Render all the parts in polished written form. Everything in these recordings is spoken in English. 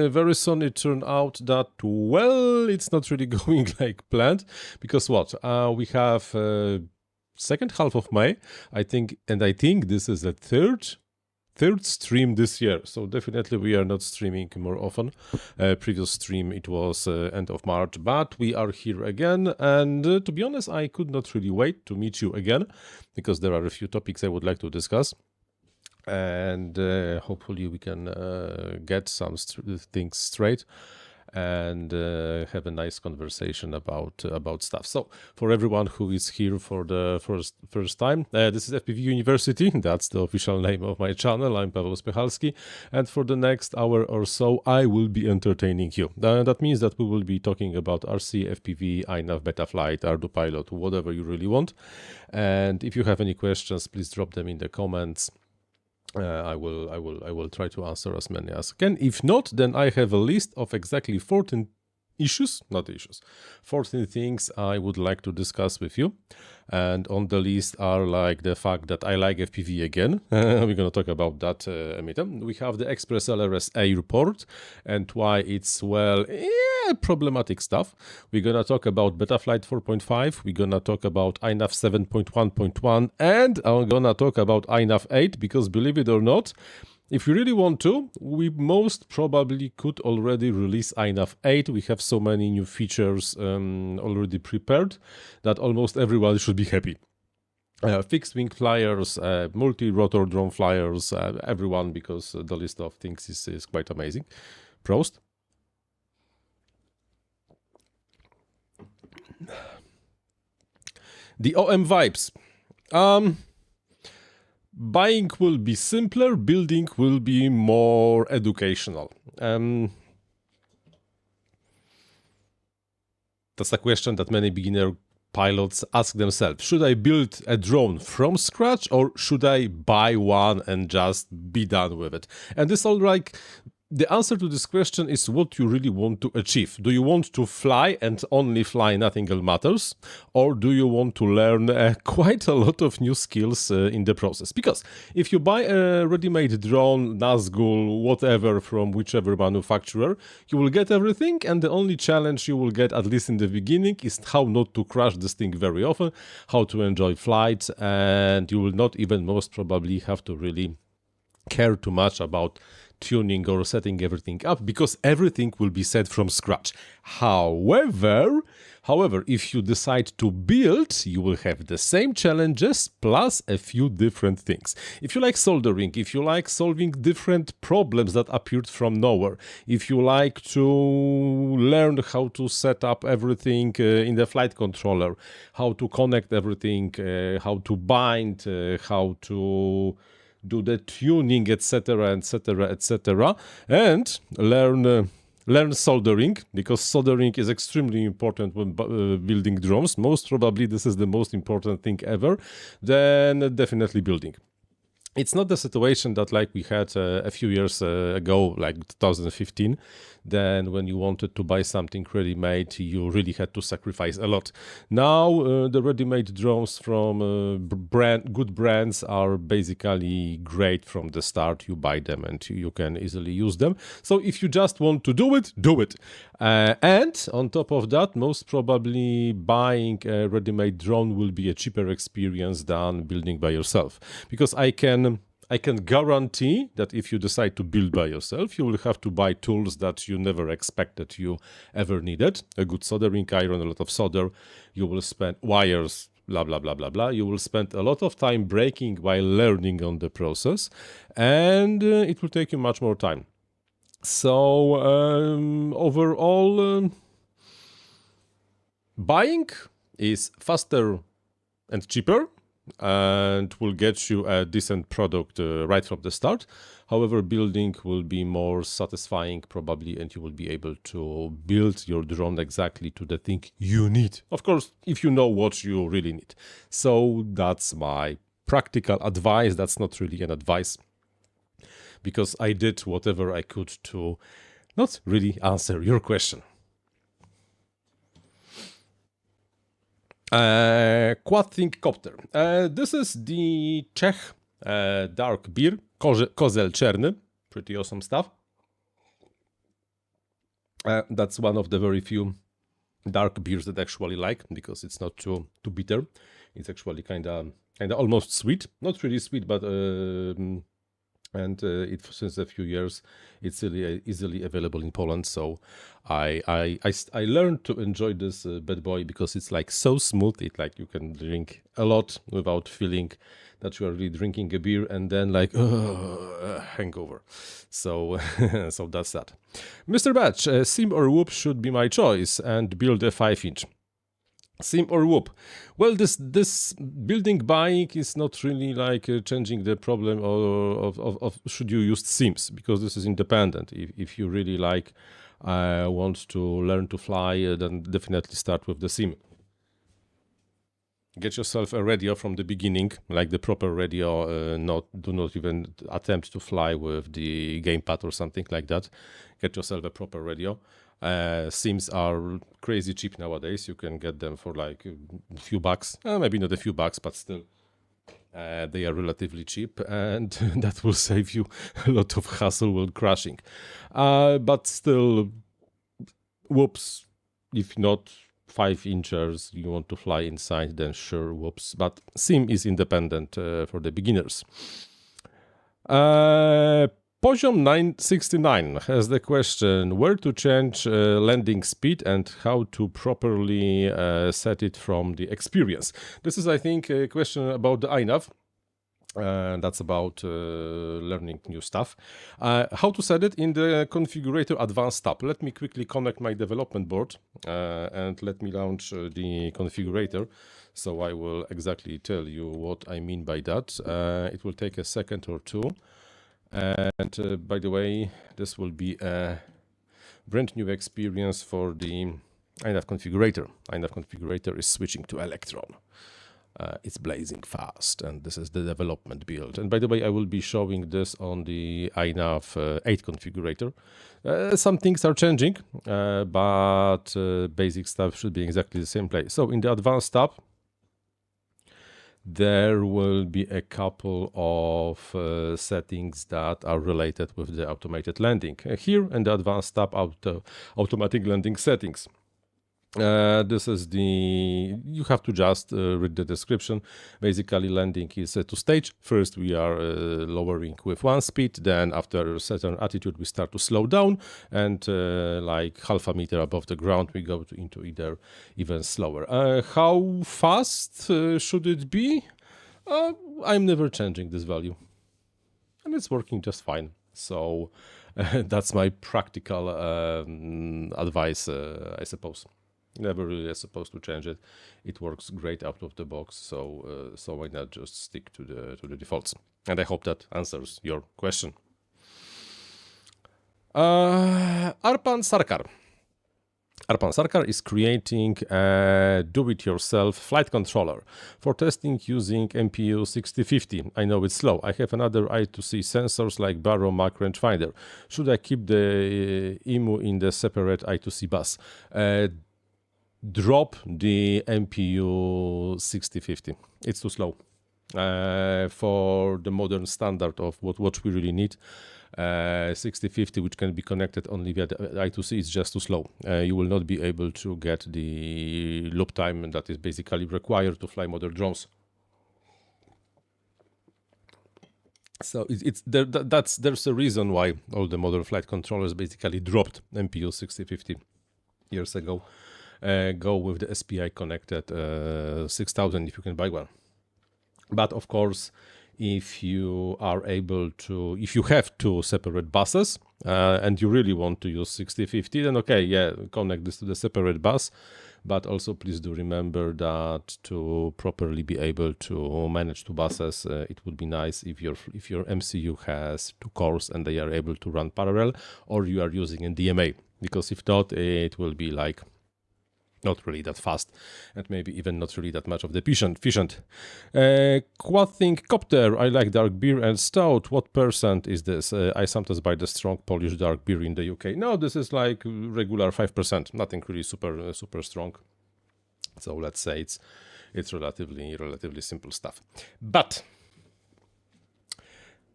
very soon it turned out that, well, it's not really going like planned, because what? We have second half of May, I think this is the third stream this year, so definitely we are not streaming more often. Previous stream it was end of March, but we are here again, and to be honest, I could not really wait to meet you again, because there are a few topics I would like to discuss, and hopefully we can get some things straight and have a nice conversation about stuff. So for everyone who is here for the first time, this is FPV University. That's the official name of my channel. I'm Paweł Spychalski, and for the next hour or so I will be entertaining you. That means that we will be talking about RC, FPV, INAV, Betaflight, ArduPilot, whatever you really want. And if you have any questions, please drop them in the comments. I will try to answer as many as I can. If not, then I have a list of exactly 14 14 things I would like to discuss with you. And on the list are like the fact that I like FPV again. We're going to talk about that a minute. We have the Express LRS Airport and why it's, well, problematic stuff. We're going to talk about Betaflight 4.5. We're going to talk about INAV 7.1.1, and I'm going to talk about INAV 8, because believe it or not, if you really want to, we most probably could already release INAV 8. We have so many new features already prepared that almost everyone should be happy. Fixed wing flyers, multi-rotor drone flyers, everyone, because the list of things is quite amazing. Prost. The OM vibes. Buying will be simpler, building will be more educational. That's a question that many beginner pilots ask themselves. Should I build a drone from scratch, or should I buy one and just be done with it? And this all like, the answer to this question is what you really want to achieve. Do you want to fly and only fly, nothing else matters? Or do you want to learn quite a lot of new skills in the process? Because if you buy a ready-made drone, Nazgul, whatever, from whichever manufacturer, you will get everything, and the only challenge you will get, at least in the beginning, is how not to crash this thing very often, how to enjoy flights, and you will not even most probably have to really care too much about tuning or setting everything up, because everything will be set from scratch. However, if you decide to build, you will have the same challenges plus a few different things. If you like soldering, if you like solving different problems that appeared from nowhere, if you like to learn how to set up everything in the flight controller, how to connect everything, how to bind, how to do the tuning, etc., etc., etc., and learn soldering, because soldering is extremely important when building drones. Most probably this is the most important thing ever. Then definitely building. It's not the situation that like we had a few years ago, like 2015, then when you wanted to buy something ready-made, you really had to sacrifice a lot. Now the ready-made drones from good brands are basically great from the start. You buy them and you can easily use them. So if you just want to do it, do it. And on top of that, most probably buying a ready-made drone will be a cheaper experience than building by yourself, because I can guarantee that if you decide to build by yourself, you will have to buy tools that you never expected you ever needed. A good soldering iron, a lot of solder. You will spend wires, blah, blah, blah, blah, blah. You will spend a lot of time breaking while learning on the process, and it will take you much more time. So overall, buying is faster and cheaper, and will get you a decent product right from the start. However, building will be more satisfying probably, and you will be able to build your drone exactly to the thing you need. Of course, if you know what you really need. So that's my practical advice. That's not really an advice, because I did whatever I could to not really answer your question. Quad Think Copter. This is the Czech dark beer, Kozel Czerny. Pretty awesome stuff. That's one of the very few dark beers that I actually like, because it's not too bitter. It's actually kind of almost sweet, not really sweet, but it since a few years it's really easily available in Poland. So I learned to enjoy this bad boy, because it's like so smooth. It like you can drink a lot without feeling that you are really drinking a beer, and then like hangover. So so that's that. Mr. Batch, Sim or Whoop should be my choice, and build a 5-inch. Sim or Whoop? Well, this building bike is not really like changing the problem of should you use Sims, because this is independent. If you really like want to learn to fly, then definitely start with the Sim. Get yourself a radio from the beginning, like the proper radio. Do not even attempt to fly with the gamepad or something like that. Get yourself a proper radio. Sims are crazy cheap nowadays. You can get them for like a few bucks. Maybe not a few bucks, but still. They are relatively cheap, and that will save you a lot of hassle when crashing. But still, whoops, if not 5 inches you want to fly inside, then sure, whoops. But Sim is independent for the beginners. Poziom 969 has the question where to change landing speed and how to properly set it from the experience. This is, I think, a question about the INAV. That's about learning new stuff. How to set it in the configurator advanced tab. Let me quickly connect my development board and let me launch the configurator. So I will exactly tell you what I mean by that. It will take a second or two. And by the way, this will be a brand new experience for the INAV configurator. INAV configurator is switching to Electron. It's blazing fast, and this is the development build. And by the way, I will be showing this on the INAV 8 configurator. Some things are changing, but basic stuff should be exactly the same place. So in the advanced tab, there will be a couple of settings that are related with the automated landing. Here in the advanced tab, automatic landing settings. This is you have to just read the description. Basically, landing is two stage. First, we are lowering with 1 speed. Then after a certain altitude, we start to slow down. And like half a meter above the ground, we go into either even slower. How fast should it be? I'm never changing this value. And it's working just fine. So that's my practical advice, I suppose. Never really supposed to change it. It works great out of the box, so why not just stick to the defaults? And I hope that answers your question. Arpan Sarkar. Arpan Sarkar is creating a do-it-yourself flight controller for testing using MPU 6050. I know it's slow. I have another I2C sensors like baro, Mach, rangefinder. Should I keep the IMU in the separate I2C bus? Drop the MPU 6050. It's too slow for the modern standard of what we really need. 6050, which can be connected only via the I2C, is just too slow. You will not be able to get the loop time that is basically required to fly modern drones. So there's a reason why all the modern flight controllers basically dropped MPU 6050 years ago. Go with the SPI connected 6000 if you can buy one. But of course, if you are able to, if you have two separate buses and you really want to use 6050, then okay, yeah, connect this to the separate bus. But also please do remember that to properly be able to manage two buses, it would be nice if your MCU has two cores and they are able to run parallel, or you are using a DMA, because if not, it will be like not really that fast, and maybe even not really that much of the efficient. Quad-think copter. I like dark beer and stout. What percent is this? I sometimes buy the strong Polish dark beer in the UK. No, this is like regular 5%. Nothing really super strong. So let's say it's relatively simple stuff. But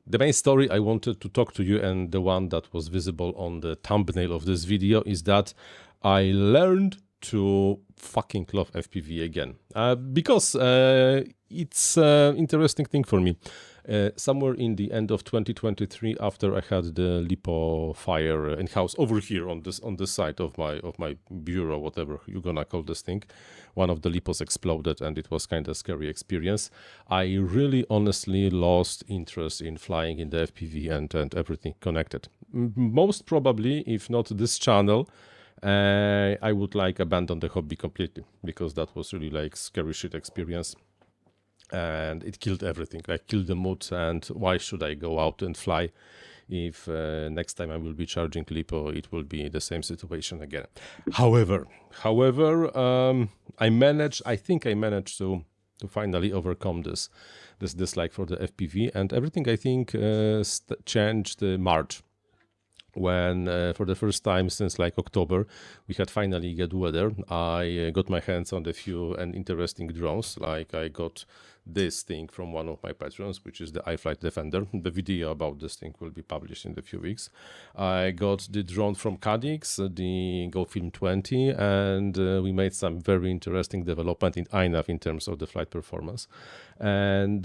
The main story I wanted to talk to you, and the one that was visible on the thumbnail of this video, is that I learned to fucking love FPV again, because it's an interesting thing for me. Somewhere in the end of 2023, after I had the LiPo fire in house over here on this side of my bureau, whatever you're gonna call this thing, one of the LiPos exploded, and it was kind of scary experience. I really honestly lost interest in flying in the FPV and everything connected. Most probably, if not this channel, I would like abandon the hobby completely, because that was really like scary shit experience. And it killed everything, like killed the mood. And why should I go out and fly if next time I will be charging LiPo, it will be the same situation again. However, I think I managed to finally overcome this dislike for the FPV, and everything I think changed March, when for the first time since like October we had finally good weather. I got my hands on a few and interesting drones. Like I got this thing from one of my patrons, which is the iFlight Defender. The video about this thing will be published in a few weeks. I got the drone from Cadix, the GoFilm 20, and we made some very interesting development in INAV in terms of the flight performance. And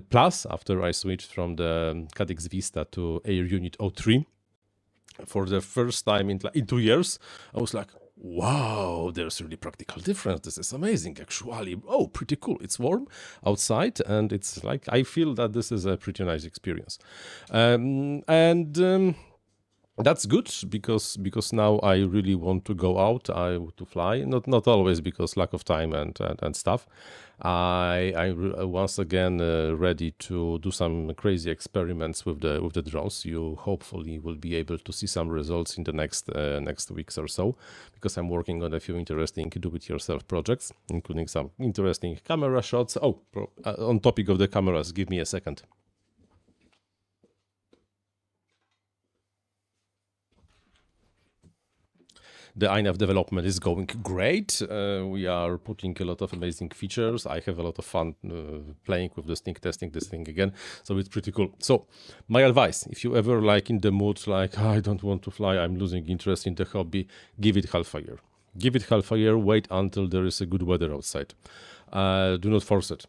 plus, after I switched from the Cadix Vista to Air Unit 03, for the first time in 2 years, I was like, wow, there's really practical difference. This is amazing, actually. Oh, pretty cool. It's warm outside, and it's like, I feel that this is a pretty nice experience. That's good, because now I really want to go out, to fly. Not always because lack of time and stuff. I once again ready to do some crazy experiments with the drones. You hopefully will be able to see some results in the next weeks or so, because I'm working on a few interesting do-it-yourself projects, including some interesting camera shots. Oh, on topic of the cameras, give me a second. The INAV development is going great. We are putting a lot of amazing features. I have a lot of fun playing with this thing, testing this thing again. So it's pretty cool. So my advice, if you ever like in the mood, like, I don't want to fly, I'm losing interest in the hobby, give it half a year. Give it half a year, wait until there is a good weather outside. Do not force it.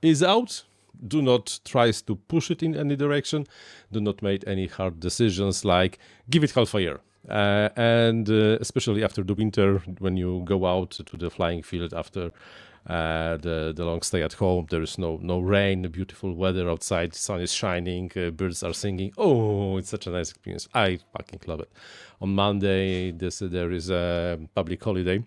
Is out. Do not try to push it in any direction. Do not make any hard decisions, like give it half a year. And especially after the winter, when you go out to the flying field after the long stay at home, there is no rain, beautiful weather outside, sun is shining, birds are singing. Oh, it's such a nice experience. I fucking love it. On Monday, there is a public holiday,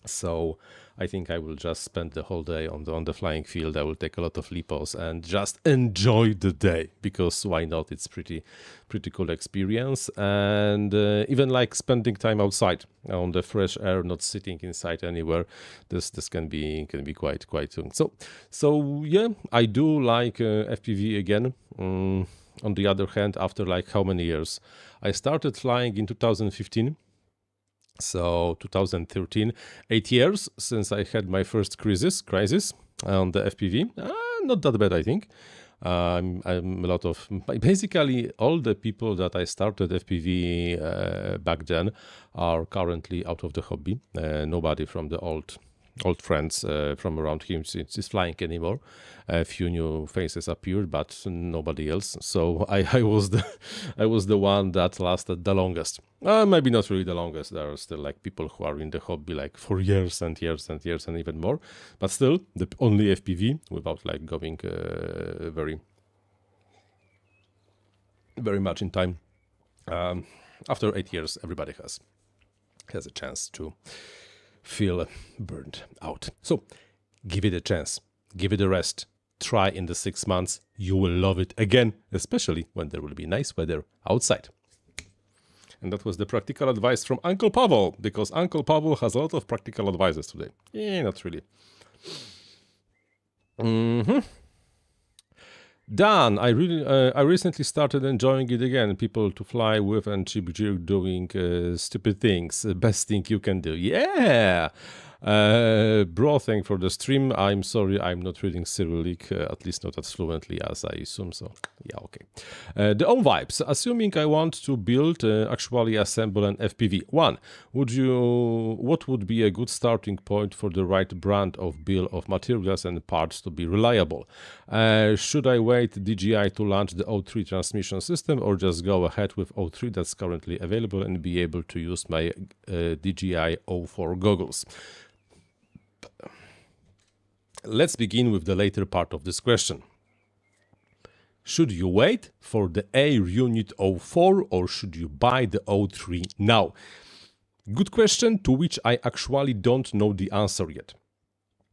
so I think I will just spend the whole day on the flying field. I will take a lot of LiPos and just enjoy the day, because why not? It's pretty cool experience. And even like spending time outside on the fresh air, not sitting inside anywhere, this can be quite so yeah, I do like FPV again. On the other hand, after like how many years? I started flying in 2015. So 2013, 8 years since I had my first crisis on the FPV. Not that bad, I think. I'm a lot of, basically all the people that I started FPV back then are currently out of the hobby. Nobody from the old friends from around him is flying anymore. A few new faces appeared, but nobody else. So I was the one that lasted the longest. Maybe not really the longest. There are still like people who are in the hobby like for years and years and years and even more. But still, the only FPV without like going very much in time. After 8 years, everybody has a chance to feel burned out. So give it a chance, give it a rest, try in the 6 months, you will love it again, especially when there will be nice weather outside. And that was the practical advice from Uncle Pavel, because Uncle Pavel has a lot of practical advices today. Yeah, not really. Dan, I recently started enjoying it again. People to fly with and Chip doing stupid things. Best thing you can do. Yeah, Bro, thank for the stream. I'm sorry, I'm not reading Cyrillic, at least not as fluently as I assume, so yeah, okay. The own vibes. Assuming I want to build, actually assemble an FPV. One, what would be a good starting point for the right brand of bill of materials and parts to be reliable? Should I wait DJI to launch the O3 transmission system, or just go ahead with O3 that's currently available and be able to use my DJI O4 goggles? Let's begin with the later part of this question. Should you wait for the Air Unit 04 or should you buy the 03 now? Good question, to which I actually don't know the answer yet.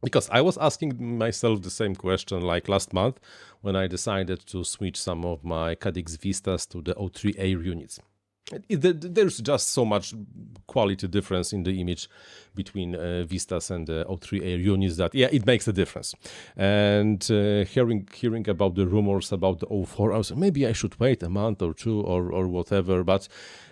Because I was asking myself the same question like last month when I decided to switch some of my Cadix Vistas to the 03 Air units. There's just so much quality difference in the image between Vistas and the 03 Air units that, yeah, it makes a difference. And hearing about the rumors about the 04, I was like, maybe I should wait a month or two or whatever.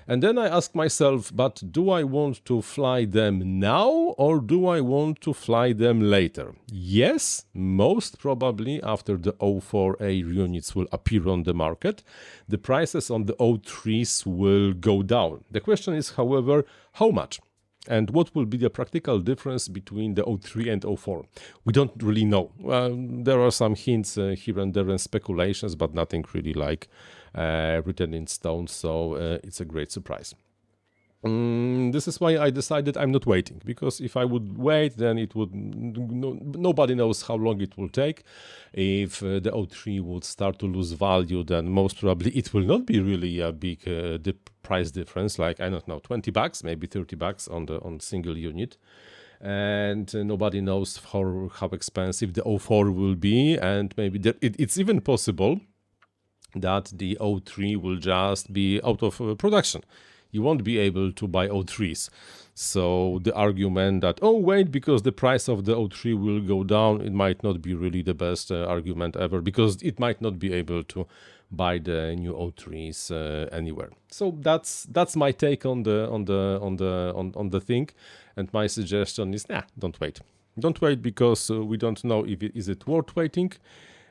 And then I asked myself, but do I want to fly them now or do I want to fly them later? Yes, most probably after the 04 Air units will appear on the market, the prices on the 03s will go down. The question is, however, how much? And what will be the practical difference between the 03 and 04? We don't really know. There are some hints here and there and speculations, but nothing really like written in stone, so it's a great surprise. This is why I decided I'm not waiting, because if I would wait, then it would nobody knows how long it will take. If the 03 would start to lose value, then most probably it will not be really a big price difference, like, I don't know, $20, maybe $30 on single unit. And nobody knows how expensive the 04 will be, and maybe it's even possible that the 03 will just be out of production. You won't be able to buy 03s. So the argument that, oh wait, because the price of the 03 will go down, it might not be really the best argument ever, because it might not be able to buy the new 03s anywhere. So that's my take on the thing, and my suggestion is, don't wait. Don't wait, because we don't know if is it worth waiting.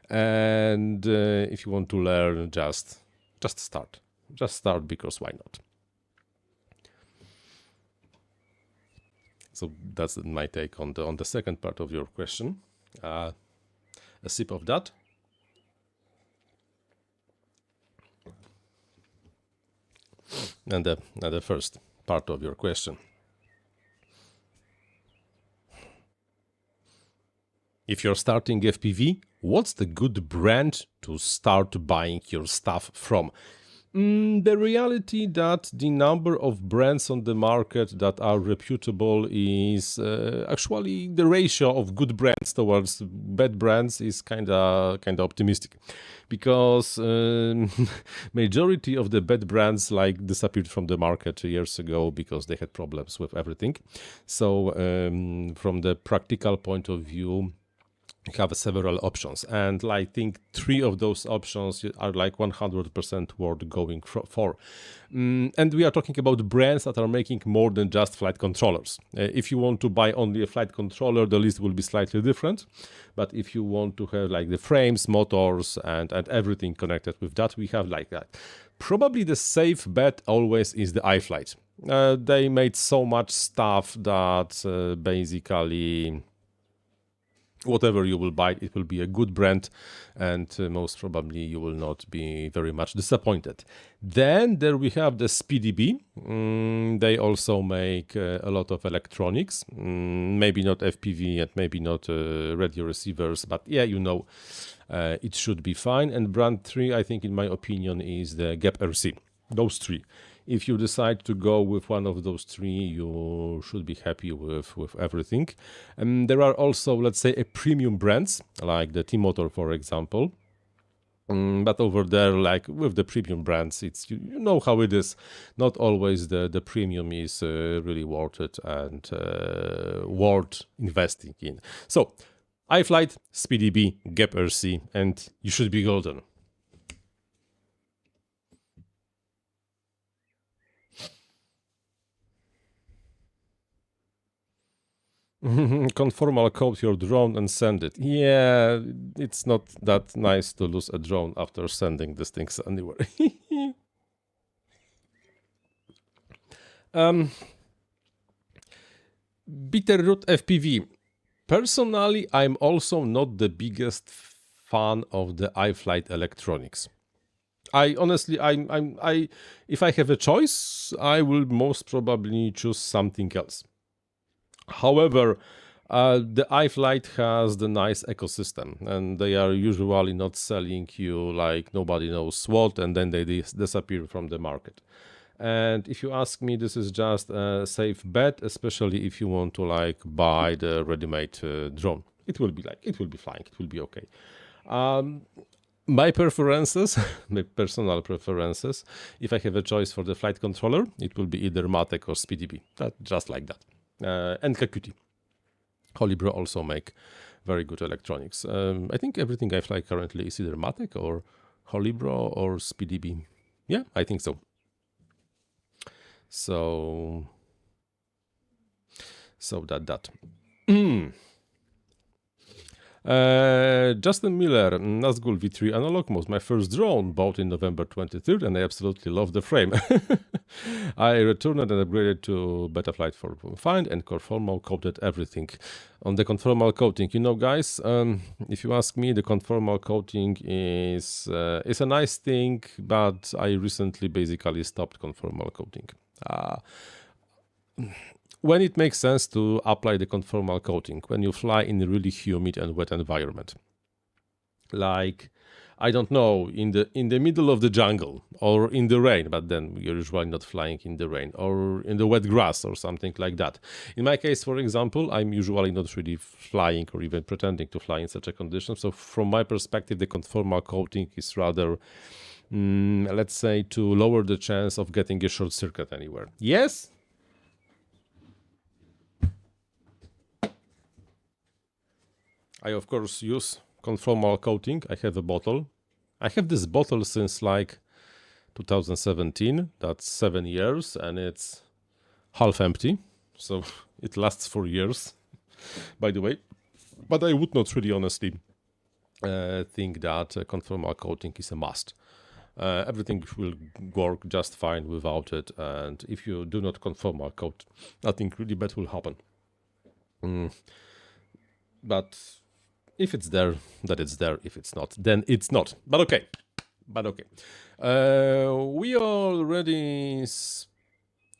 And if you want to learn, just start. Just start, because why not? So that's my take on the second part of your question. A sip of that. And the first part of your question. If you're starting FPV, what's the good brand to start buying your stuff from? The reality that the number of brands on the market that are reputable is actually the ratio of good brands towards bad brands is kind of optimistic, because majority of the bad brands like disappeared from the market years ago because they had problems with everything. So from the practical point of view, have several options, and I think 3 of those options are like 100% worth going for. And we are talking about brands that are making more than just flight controllers. If you want to buy only a flight controller, the list will be slightly different. But if you want to have like the frames, motors, and everything connected with that, we have like that. Probably the safe bet always is the iFlight. They made so much stuff that basically whatever you will buy, it will be a good brand, and most probably you will not be very much disappointed. Then there we have the SpeedyB. They also make a lot of electronics, maybe not FPV and maybe not radio receivers, but yeah, you know, it should be fine. And brand 3, I think, in my opinion, is the Gap RC. Those 3. If you decide to go with one of those 3, you should be happy with everything. And there are also, let's say, premium brands, like the T-Motor, for example. But over there, like with the premium brands, it's you know how it is. Not always the premium is really worth it and worth investing in. So, iFlight, SpeedyB, Gap RC, and you should be golden. Conformal code your drone and send it. Yeah, it's not that nice to lose a drone after sending these things anywhere. Bitterroot FPV. Personally, I'm also not the biggest fan of the iFlight electronics. I honestly, if I have a choice, I will most probably choose something else. However, the iFlight has the nice ecosystem, and they are usually not selling you like nobody knows what, and then they disappear from the market. And if you ask me, this is just a safe bet, especially if you want to like buy the ready-made drone. It will be flying, it will be okay. My preferences, my personal preferences, if I have a choice for the flight controller, it will be either Matek or SpeeDB, just like that. And Kakuti. Holibro also make very good electronics. I think everything I fly currently is either Matek or Holibro or SpeeDB. Yeah, I think so. So that. Justin Miller, Nazgul V3 analog was my first drone, bought in November 23rd, and I absolutely love the frame. I returned and upgraded to Betaflight 4.5 and conformal coated everything. On the conformal coating, you know, guys, if you ask me, the conformal coating is a nice thing, but I recently basically stopped conformal coating. When it makes sense to apply the conformal coating, when you fly in a really humid and wet environment, like, I don't know, in the middle of the jungle or in the rain, but then you're usually not flying in the rain, or in the wet grass or something like that. In my case, for example, I'm usually not really flying or even pretending to fly in such a condition. So from my perspective, the conformal coating is rather, let's say, to lower the chance of getting a short circuit anywhere. Yes? I, of course, use conformal coating. I have a bottle. I have this bottle since like 2017. That's 7 years, and it's half empty. So it lasts for years, by the way. But I would not really honestly think that conformal coating is a must. Everything will work just fine without it. And if you do not conformal coat, nothing really bad will happen. But if it's there, then it's there. If it's not, then it's not. But okay. We already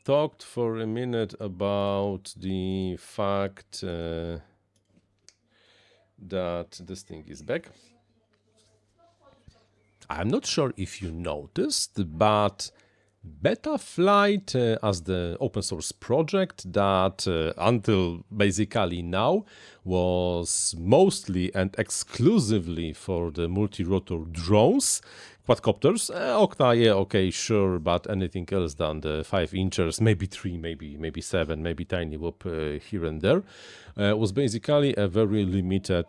talked for a minute about the fact that this thing is back. I'm not sure if you noticed, but Betaflight as the open source project that until basically now was mostly and exclusively for the multi-rotor drones, quadcopters, Octa, yeah, okay, sure, but anything else than the 5 inches, maybe 3, maybe 7, maybe tiny whoop here and there, was basically a very limited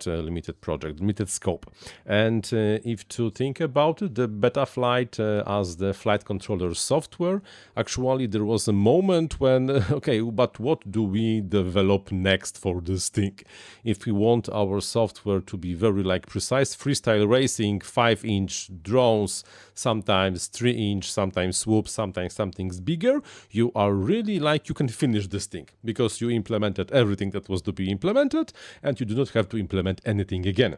project, limited scope. And if to think about it, the Betaflight as the flight controller software, actually there was a moment when, okay, but what do we develop next for this thing? If we want our software to be very like precise freestyle racing, 5-inch drones, sometimes 3-inch, sometimes swoop, sometimes something's bigger, you are really like, you can finish this thing because you implemented everything that was to be implemented and you do not have to implement anything again.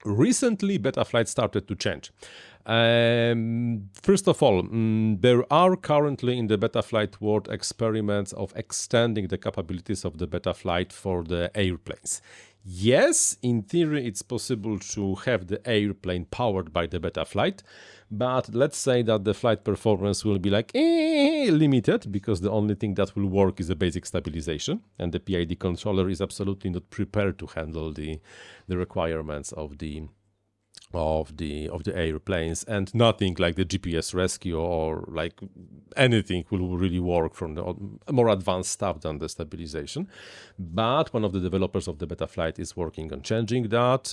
Recently, Betaflight started to change. First of all, there are currently in the Betaflight world experiments of extending the capabilities of the Betaflight for the airplanes. Yes, in theory, it's possible to have the airplane powered by the Betaflight, but let's say that the flight performance will be like limited because the only thing that will work is a basic stabilization, and the PID controller is absolutely not prepared to handle the requirements of the of the airplanes, and nothing like the GPS rescue or like anything will really work from the more advanced stuff than the stabilization. But one of the developers of the Betaflight is working on changing that.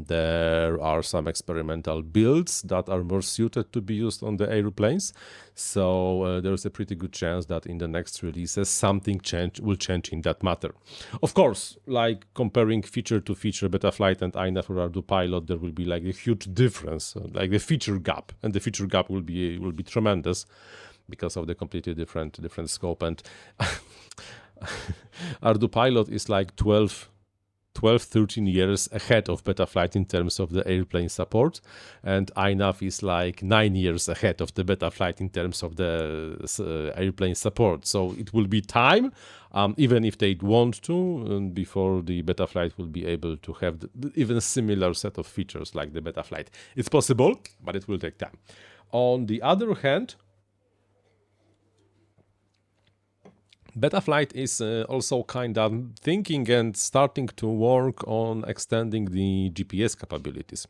There are some experimental builds that are more suited to be used on the airplanes, so there's a pretty good chance that in the next releases something will change in that matter. Of course, like comparing feature to feature Betaflight and INAV or ArduPilot, there will be like a huge difference, like the feature gap, and the feature gap will be tremendous because of the completely different scope. And ArduPilot is like 13 years ahead of Betaflight in terms of the airplane support, and INAV is like 9 years ahead of the Betaflight in terms of the airplane support. So it will be time, even if they want to, before the Betaflight will be able to have even a similar set of features like the Betaflight. It's possible, but it will take time. On the other hand, Betaflight is also kind of thinking and starting to work on extending the GPS capabilities.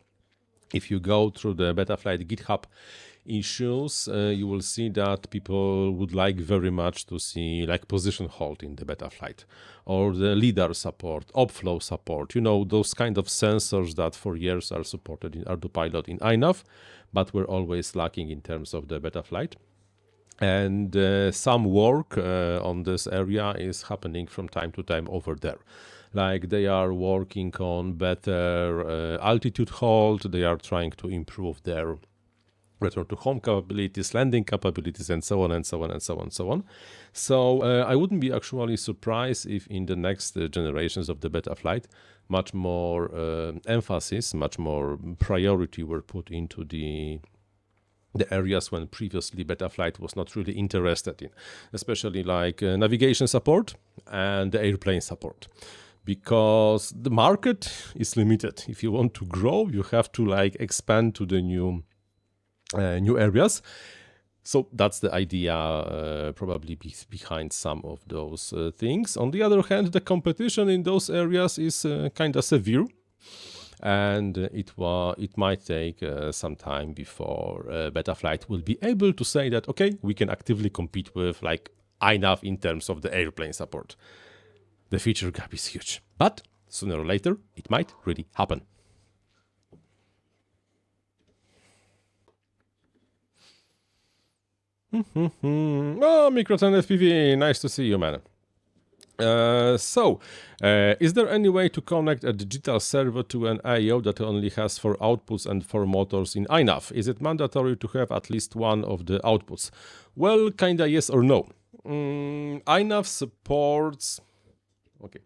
If you go through the Betaflight GitHub issues, you will see that people would like very much to see like position hold in the Betaflight, or the LiDAR support, upflow support, you know, those kind of sensors that for years are supported in ArduPilot in INAV, but were always lacking in terms of the Betaflight. And some work on this area is happening from time to time over there. Like they are working on better altitude hold, they are trying to improve their return to home capabilities, landing capabilities, and so on and so on and so on and so on. So I wouldn't be actually surprised if in the next generations of the Betaflight, much more emphasis, much more priority were put into the areas when previously Betaflight was not really interested in, especially like navigation support and the airplane support, because the market is limited. If you want to grow, you have to like expand to the new areas. So that's the idea probably behind some of those things. On the other hand, the competition in those areas is kind of severe. And it might take some time before Betaflight will be able to say that, okay, we can actively compete with like INAV in terms of the airplane support. The feature gap is huge, but sooner or later it might really happen. Oh, Microton FPV, nice to see you, man. Is there any way to connect a digital servo to an IO that only has 4 outputs and 4 motors in INAV? Is it mandatory to have at least one of the outputs? Well, kinda yes or no. INAV supports... Okay.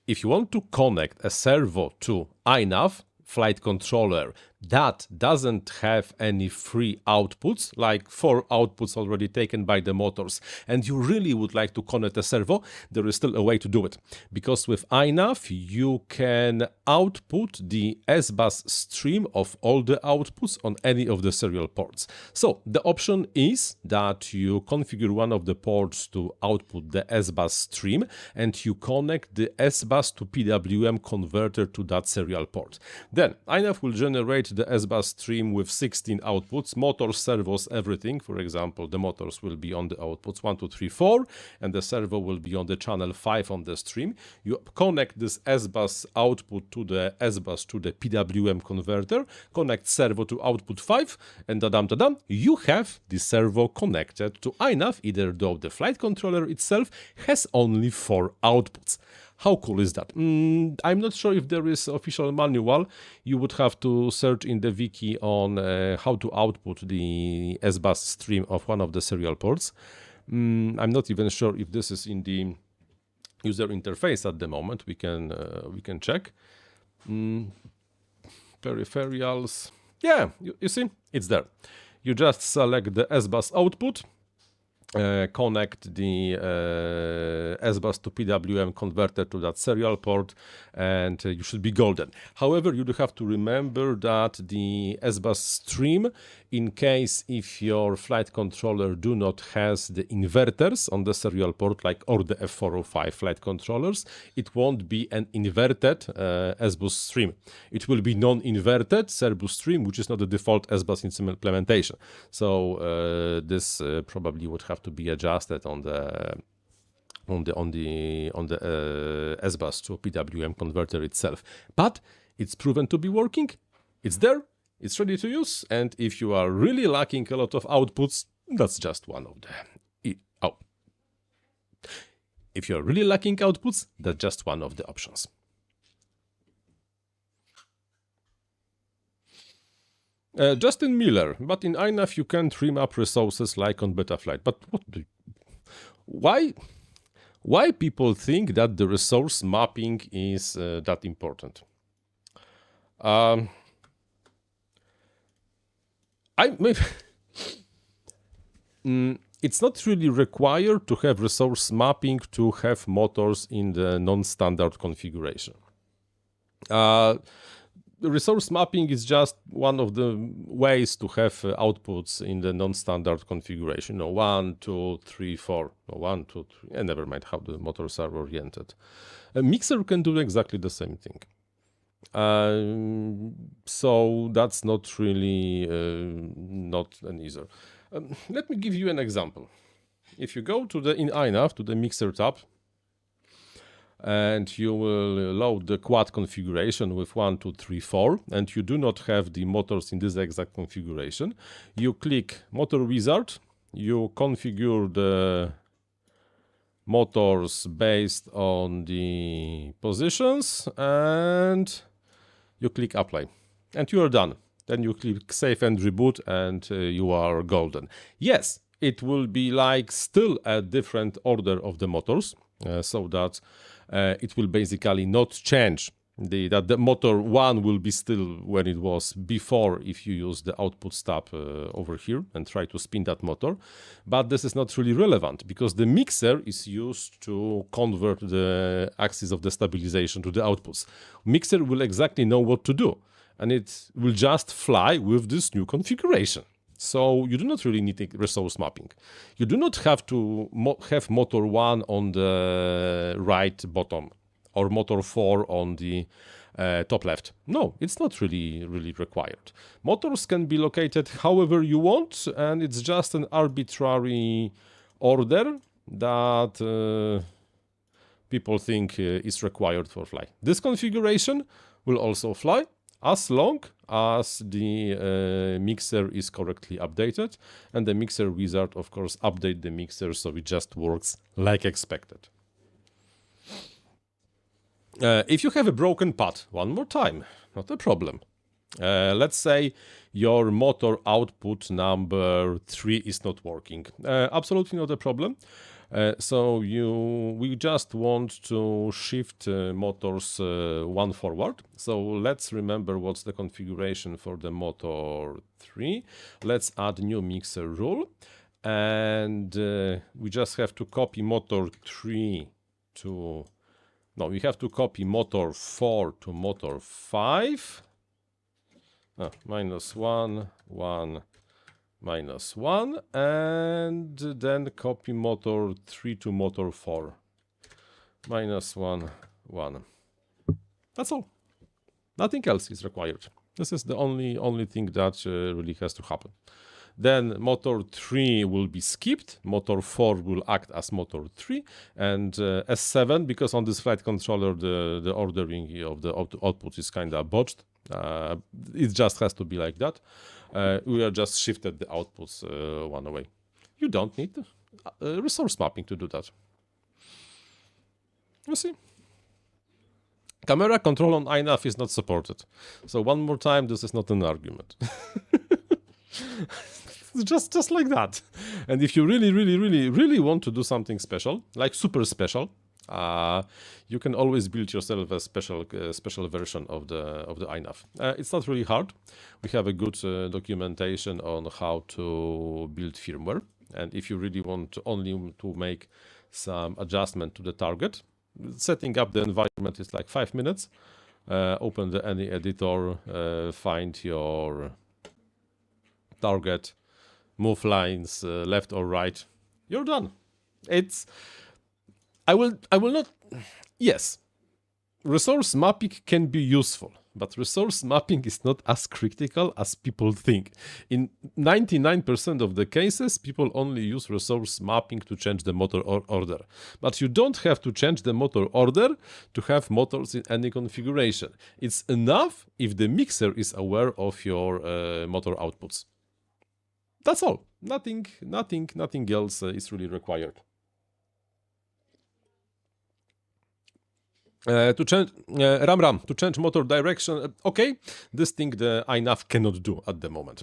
If you want to connect a servo to INAV flight controller that doesn't have any free outputs, like 4 outputs already taken by the motors, and you really would like to connect a servo, there is still a way to do it. Because with INAV, you can output the S-bus stream of all the outputs on any of the serial ports. So the option is that you configure one of the ports to output the S-bus stream, and you connect the S-bus to PWM converter to that serial port. Then INAV will generate the S-bus stream with 16 outputs, motors, servos, everything. For example, the motors will be on the outputs 1, 2, 3, 4, and the servo will be on the channel 5 on the stream. You connect this S-bus output to the S-bus to the PWM converter, connect servo to output 5, and da-dam, you have the servo connected to INAV, either though the flight controller itself has only 4 outputs. How cool is that? I'm not sure if there is official manual. You would have to search in the wiki on how to output the S-bus stream of one of the serial ports. I'm not even sure if this is in the user interface at the moment. We can check. Peripherals. Yeah, you see, it's there. You just select the S-bus output. Connect the S-bus to PWM converter to that serial port, and you should be golden. However, you do have to remember that the S-bus stream in case if your flight controller do not has the inverters on the serial port, like or the F405 flight controllers, it won't be an inverted S-bus stream. It will be non-inverted servo stream, which is not the default S-bus implementation. So this probably would have to be adjusted on the S-bus to PWM converter itself. But it's proven to be working. It's there. It's ready to use, and if you are really lacking a lot of outputs, that's just one of the... If you're really lacking outputs, that's just one of the options. Justin Miller, but in INAV you can trim up resources like on Betaflight. But why people think that the resource mapping is that important? It's not really required to have resource mapping to have motors in the non-standard configuration. The resource mapping is just one of the ways to have outputs in the non-standard configuration. 1, 2, 3, 4. 1, 2, 3. And never mind how the motors are oriented. A mixer can do exactly the same thing. So that's not really not an easier. Let me give you an example. If you go to the in INAV to the mixer tab, and you will load the quad configuration with 1, 2, 3, 4, and you do not have the motors in this exact configuration, you click Motor Wizard, you configure the motors based on the positions, and you click Apply, and you are done. Then you click Save and Reboot, and you are golden. Yes, it will be like still a different order of the motors, so that it will basically not change. That the motor 1 will be still when it was before if you use the output tab over here and try to spin that motor. But this is not really relevant because the mixer is used to convert the axis of the stabilization to the outputs. Mixer will exactly know what to do, and it will just fly with this new configuration. So you do not really need resource mapping. You do not have to have motor 1 on the right bottom or motor 4 on the top left. No, it's not really required. Motors can be located however you want, and it's just an arbitrary order that people think is required for fly. This configuration will also fly as long as the mixer is correctly updated, and the mixer wizard, of course, update the mixer so it just works like expected. If you have a broken pad, one more time, not a problem. Let's say your motor output number 3 is not working. Absolutely not a problem. So we just want to shift motors 1 forward. So let's remember what's the configuration for the motor 3. Let's add new mixer rule, and we just have to copy motor 3 to... No, we have to copy motor 4 to motor 5. -1, 1, -1, and then copy motor 3 to motor 4. -1, 1. That's all. Nothing else is required. This is the only thing that really has to happen. Then motor 3 will be skipped, motor 4 will act as motor 3, and S7, because on this flight controller the ordering of the output is kind of botched. It just has to be like that. We are just shifted the outputs one away. You don't need resource mapping to do that. You see? Camera control on INAV is not supported. So one more time, this is not an argument. just like that. And if you really want to do something special, like super special, you can always build yourself a special version of the INAV. It's not really hard. We have a good documentation on how to build firmware. And if you really want only to make some adjustment to the target, setting up the environment is like 5 minutes. Open any editor, find your target, move lines left or right, you're done. I will not, yes, resource mapping can be useful, but resource mapping is not as critical as people think. In 99% of the cases, people only use resource mapping to change the motor order. But you don't have to change the motor order to have motors in any configuration. It's enough if the mixer is aware of your motor outputs. That's all. Nothing else is really required. To change to change motor direction, okay, this thing the INAV cannot do at the moment.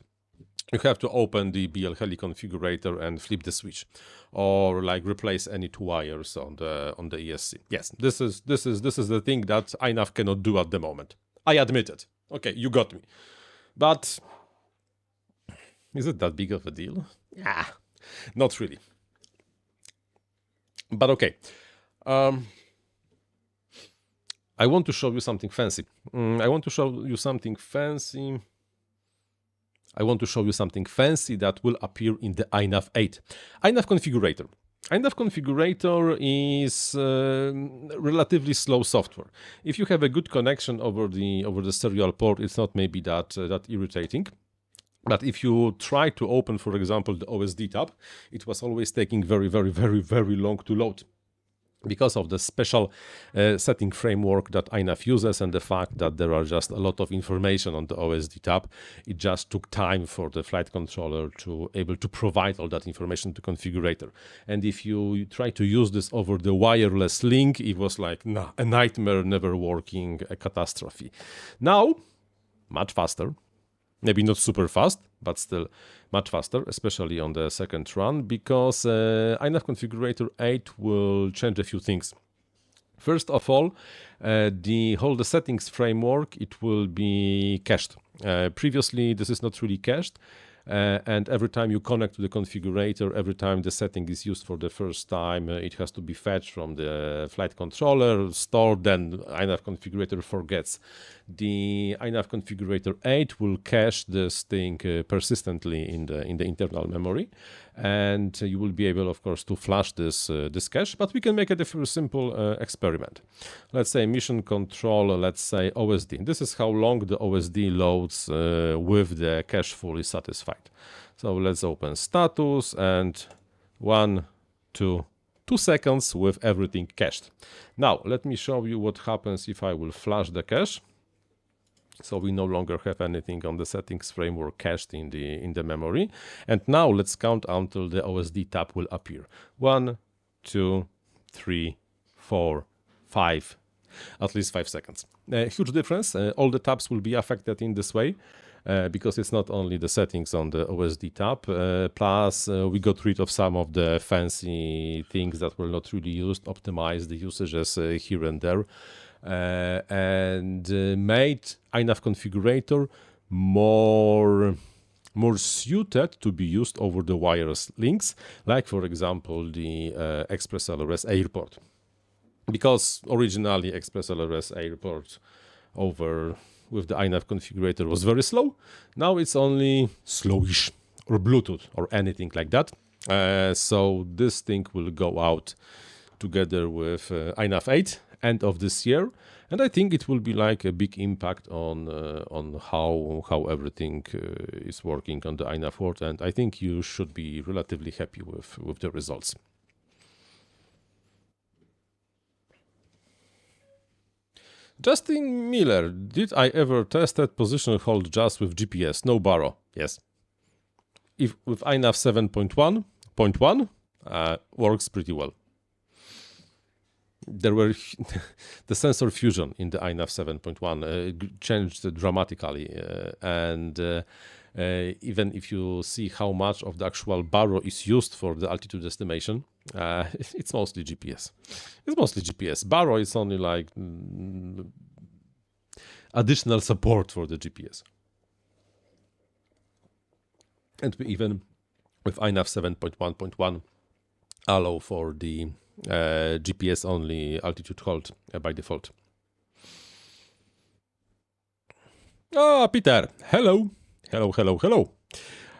You have to open the BL Heli configurator and flip the switch, or like replace any two wires on the ESC. Yes, this is the thing that INAV cannot do at the moment. I admit it. Okay, you got me. But is it that big of a deal? Yeah, not really. But okay. I want to show you something fancy. I want to show you something fancy that will appear in the INAV 8. INAV Configurator. INAV Configurator is relatively slow software. If you have a good connection over the serial port, it's not maybe that irritating. But if you try to open, for example, the OSD tab, it was always taking very long to load, because of the special setting framework that INAV uses and the fact that there are just a lot of information on the OSD tab. It just took time for the flight controller to able to provide all that information to configurator. And if you try to use this over the wireless link, it was like, nah, a nightmare, never working, a catastrophe. Now, much faster. Maybe not super fast, but still much faster, especially on the second run, because INAV Configurator 8 will change a few things. First of all, the settings framework, it will be cached. Previously, this is not really cached. And every time you connect to the configurator, every time the setting is used for the first time, it has to be fetched from the flight controller, stored, then INAV Configurator forgets. The INAV Configurator 8 will cache this thing persistently in the internal memory, and you will be able, of course, to flash this cache. But we can make it a simple experiment. Let's say mission control. Let's say OSD. This is how long the OSD loads with the cache fully satisfied. So let's open status and 2 seconds with everything cached. Now let me show you what happens if I will flash the cache. So we no longer have anything on the settings framework cached in the memory. And now let's count until the OSD tab will appear. 1, 2, 3, 4, 5. At least 5 seconds. Huge difference. All the tabs will be affected in this way. Because it's not only the settings on the OSD tab, plus we got rid of some of the fancy things that were not really used, optimized the usages here and there, and made INAV Configurator more suited to be used over the wireless links, like for example the Express LRS Airport. Because originally Express LRS Airport with the INAV configurator was very slow. Now it's only slowish, or Bluetooth, or anything like that. So this thing will go out together with INAV 8 end of this year, and I think it will be like a big impact on how everything is working on the INAV world, and I think you should be relatively happy with the results. Justin Miller, did I ever tested position hold just with GPS, no baro? Yes. If with INAV 7.1.1 works pretty well. There were the sensor fusion in the INAV 7.1 changed dramatically, and even if you see how much of the actual baro is used for the altitude estimation, it's mostly GPS. It's mostly GPS. Baro is only like additional support for the GPS. And we even, with INAV 7.1.1, allow for the GPS only altitude hold by default. Ah, Peter, hello. Hello.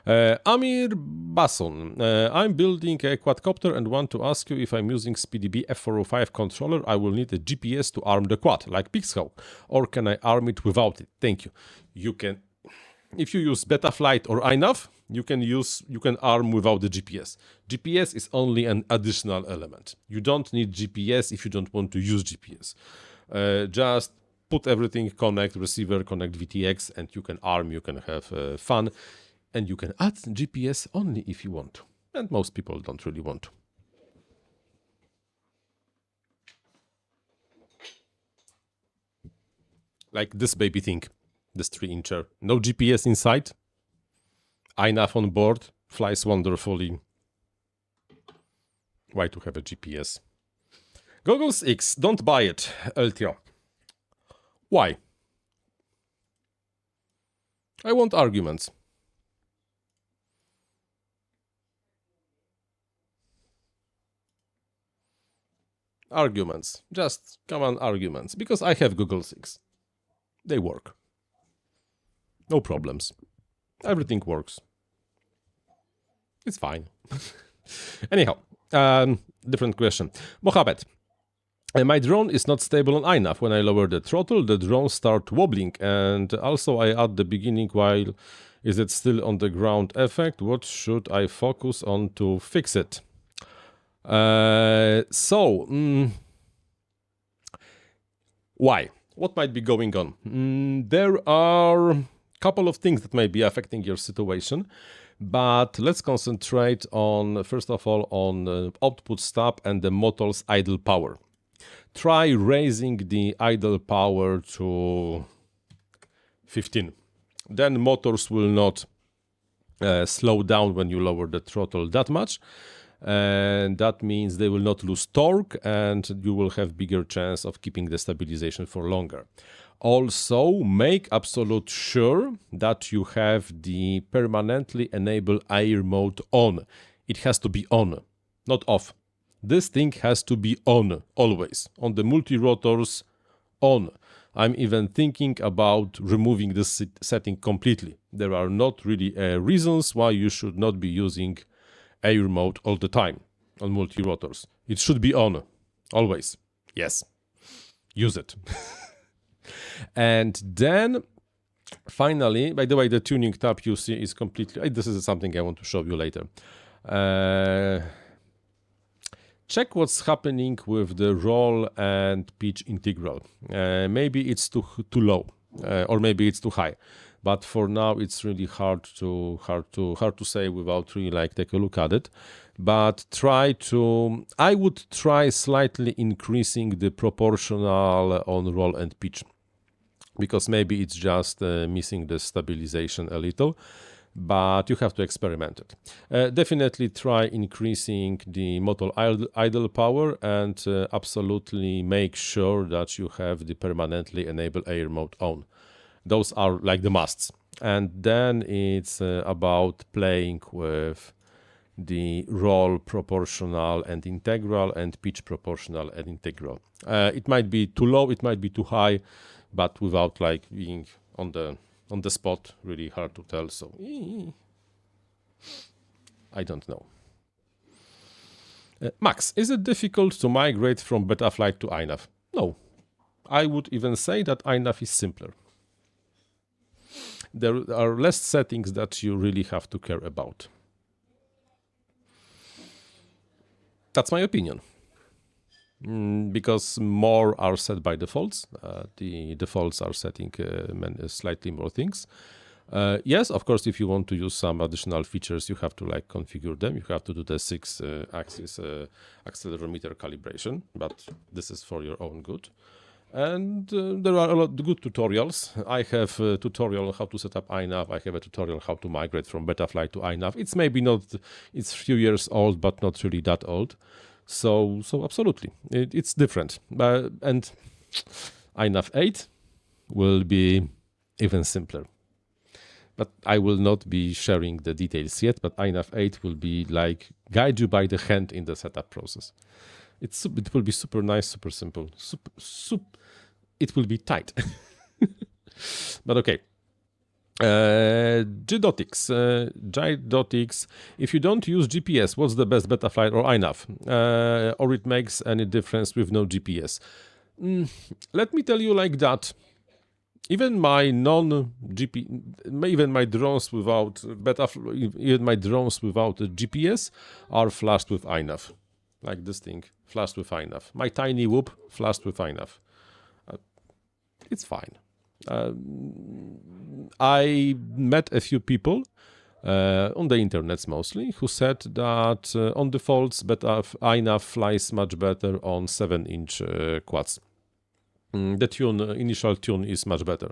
Amir Bason, I'm building a quadcopter and want to ask you if I'm using SpeedyB F405 controller, I will need a GPS to arm the quad, like Pixel, or can I arm it without it? Thank you. You can, if you use Betaflight or INAV, you can arm without the GPS. GPS is only an additional element. You don't need GPS if you don't want to use GPS. Just put everything, connect receiver, connect VTX, and you can arm, you can have fun. And you can add GPS only if you want to. And most people don't really want to. Like this baby thing, this 3-incher. No GPS inside. INAV on board, flies wonderfully. Why to have a GPS? Goggles X, don't buy it, LTO. Why? I want arguments. Arguments. Just come on, arguments. Because I have Google 6. They work. No problems. Everything works. It's fine. Anyhow, different question. Mohammed. My drone is not stable on INAV. When I lower the throttle, the drone starts wobbling. And also I add the beginning while is it still on the ground effect. What should I focus on to fix it? Why? What might be going on? There are a couple of things that may be affecting your situation, but let's concentrate on, first of all, on output stop and the motor's idle power. Try raising the idle power to 15. Then motors will not slow down when you lower the throttle that much. And that means they will not lose torque and you will have bigger chance of keeping the stabilization for longer. Also, make absolute sure that you have the permanently enable air mode on. It has to be on, not off. This thing has to be on, always. On the multi-rotors, on. I'm even thinking about removing this setting completely. There are not really reasons why you should not be using air mode all the time on multi-rotors. It should be on, always. Yes, use it. And then, finally, by the way, the tuning tab you see is completely... This is something I want to show you later. Check what's happening with the roll and pitch integral. Maybe it's too low, or maybe it's too high. But for now, it's really hard to say without really like take a look at it. But I would try slightly increasing the proportional on roll and pitch, because maybe it's just missing the stabilization a little. But you have to experiment it. Definitely try increasing the motor idle power and absolutely make sure that you have the permanently enable air mode on. Those are like the musts. And then it's about playing with the roll proportional and integral and pitch proportional and integral. It might be too low, it might be too high, but without like being on the spot, really hard to tell. So I don't know. Max, is it difficult to migrate from Betaflight to INAV? No. I would even say that INAV is simpler. There are less settings that you really have to care about. That's my opinion. Because more are set by defaults. The defaults are setting slightly more things. Yes, of course, if you want to use some additional features, you have to like configure them. You have to do the 6-axis accelerometer calibration, but this is for your own good. And there are a lot of good tutorials. I have a tutorial on how to set up INAV. I have a tutorial on how to migrate from Betaflight to INAV. It's maybe not, it's a few years old, but not really that old. So absolutely, it's different. And INAV 8 will be even simpler. But I will not be sharing the details yet, but INAV 8 will be like guide you by the hand in the setup process. It will be super nice, super simple. It will be tight. But okay. Gydotics. Gydotics. If you don't use GPS, what's the best Betaflight or INAV? Or it makes any difference with no GPS? Let me tell you like that. Even my even my drones without even my drones without GPS are flashed with INAV, like this thing, flashed with INAV. My tiny whoop flashed with INAV. It's fine. I met a few people on the internet mostly who said that on defaults, INAV flies much better on 7-inch quads. The initial tune is much better.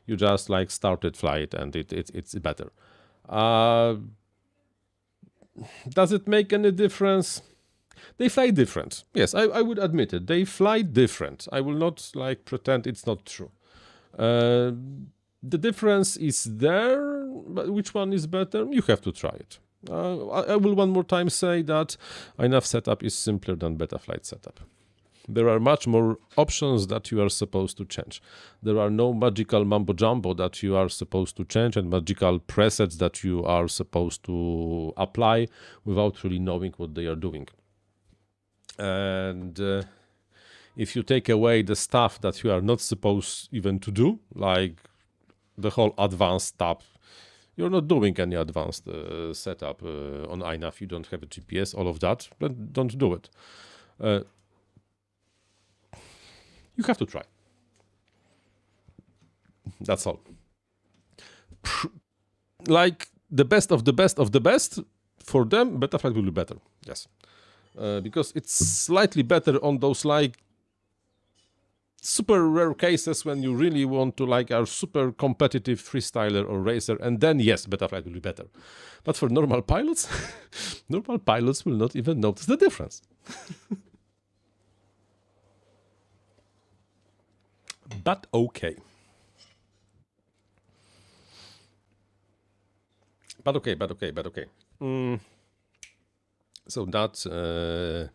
You just like started flight and it's better. Does it make any difference? They fly different. Yes, I would admit it. They fly different. I will not like pretend it's not true. The difference is there, but which one is better? You have to try it. I will one more time say that INAV setup is simpler than Betaflight setup. There are much more options that you are supposed to change. There are no magical mumbo-jumbo that you are supposed to change and magical presets that you are supposed to apply without really knowing what they are doing. And if you take away the stuff that you are not supposed even to do, like the whole advanced stuff, you're not doing any advanced setup on INAV. You don't have a GPS, all of that, but don't do it. You have to try. That's all. Like the best of the best of the best, for them, Betaflight will be better. Yes. Because it's slightly better on those like super rare cases when you really want to like are super competitive freestyler or racer, and then yes, Betaflight will be better. But for normal pilots, normal pilots will not even notice the difference. But okay. But okay. So that's okay.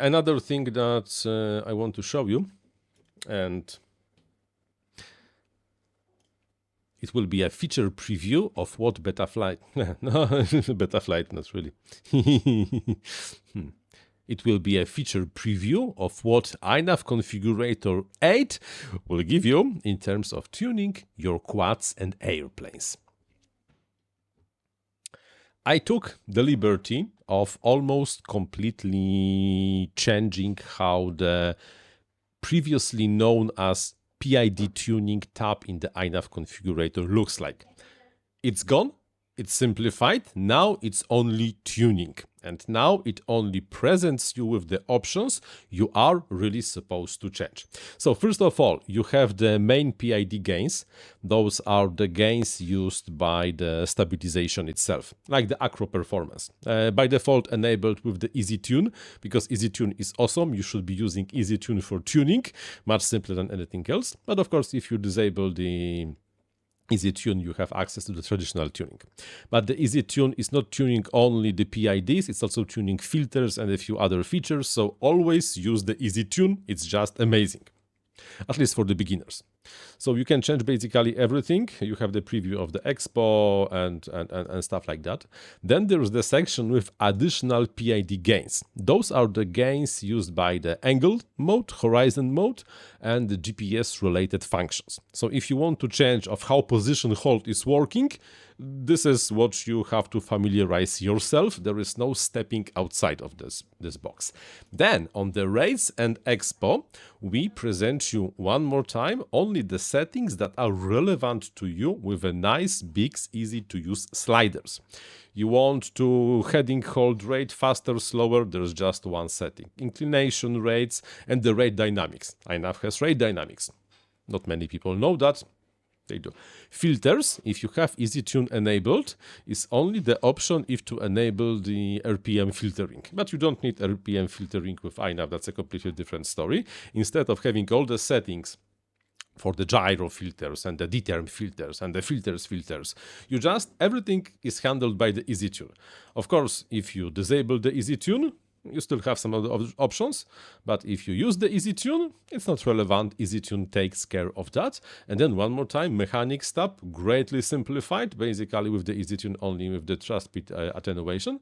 Another thing that I want to show you, and it will be a feature preview of what Betaflight. No, Betaflight, not really. It will be a feature preview of what INAV Configurator 8 will give you in terms of tuning your quads and airplanes. I took the liberty of almost completely changing how the previously known as PID tuning tab in the INAV Configurator looks like. It's gone. It's simplified. Now it's only tuning. And now it only presents you with the options you are really supposed to change. So first of all, you have the main PID gains. Those are the gains used by the stabilization itself, like the acro performance. By default enabled with the Easy Tune, because Easy Tune is awesome. You should be using Easy Tune for tuning, much simpler than anything else. But of course, if you disable the Easy Tune, you have access to the traditional tuning. But the Easy Tune is not tuning only the PIDs, it's also tuning filters and a few other features, so always use the Easy Tune, it's just amazing. At least for the beginners. So you can change basically everything. You have the preview of the expo and stuff like that. Then there's the section with additional PID gains. Those are the gains used by the angle mode, horizon mode, and the GPS related functions. So if you want to change of how position hold is working, this is what you have to familiarize yourself. There is no stepping outside of this box. Then on the race and expo, we present you one more time only the settings that are relevant to you with a nice, big, easy to use sliders. You want to heading hold rate faster, slower, there's just one setting. Inclination rates and the rate dynamics. INAV has rate dynamics. Not many people know that. They do. Filters, if you have Easy Tune enabled, is only the option if to enable the RPM filtering. But you don't need RPM filtering with INAV, that's a completely different story. Instead of having all the settings for the gyro filters and the D-term filters and the filters, you just, everything is handled by the Easy Tune. Of course, if you disable the Easy Tune, you still have some other options, but if you use the EasyTune, it's not relevant. EasyTune takes care of that. And then one more time, mechanics tab, greatly simplified, basically with the EasyTune only with the thrust speed attenuation.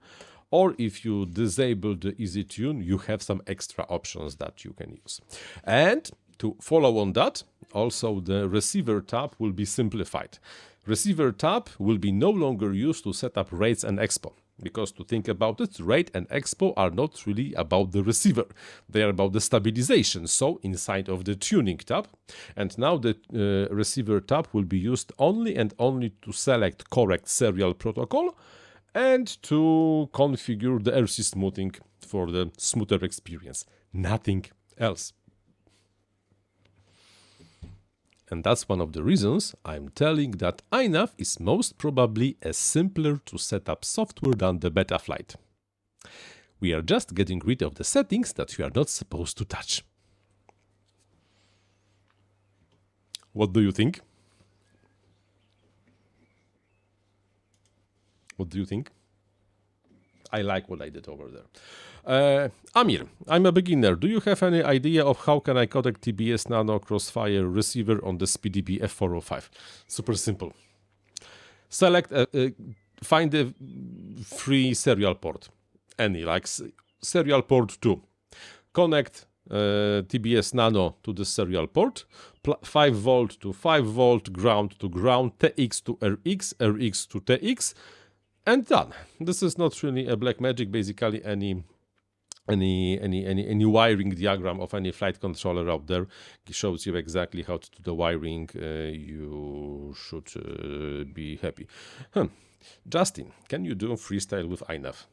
Or if you disable the EasyTune, you have some extra options that you can use. And to follow on that, also the receiver tab will be simplified. Receiver tab will be no longer used to set up rates and expo. Because to think about it, rate and expo are not really about the receiver. They are about the stabilization, so inside of the tuning tab. And now the receiver tab will be used only and only to select correct serial protocol and to configure the RC smoothing for the smoother experience. Nothing else. And that's one of the reasons I'm telling that INAV is most probably a simpler to set up software than the Betaflight. We are just getting rid of the settings that you are not supposed to touch. What do you think? What do you think? I like what I did over there. Amir, I'm a beginner. Do you have any idea of how can I codec TBS Nano Crossfire receiver on the SpeeDB F405? Super simple. Select, find a free serial port. Any, like serial port 2. Connect TBS Nano to the serial port. 5 volt to 5 volt, ground to ground, TX to RX, RX to TX. And done. This is not really a black magic. Basically, any wiring diagram of any flight controller out there shows you exactly how to do the wiring. You should be happy. Justin, can you do freestyle with INAV?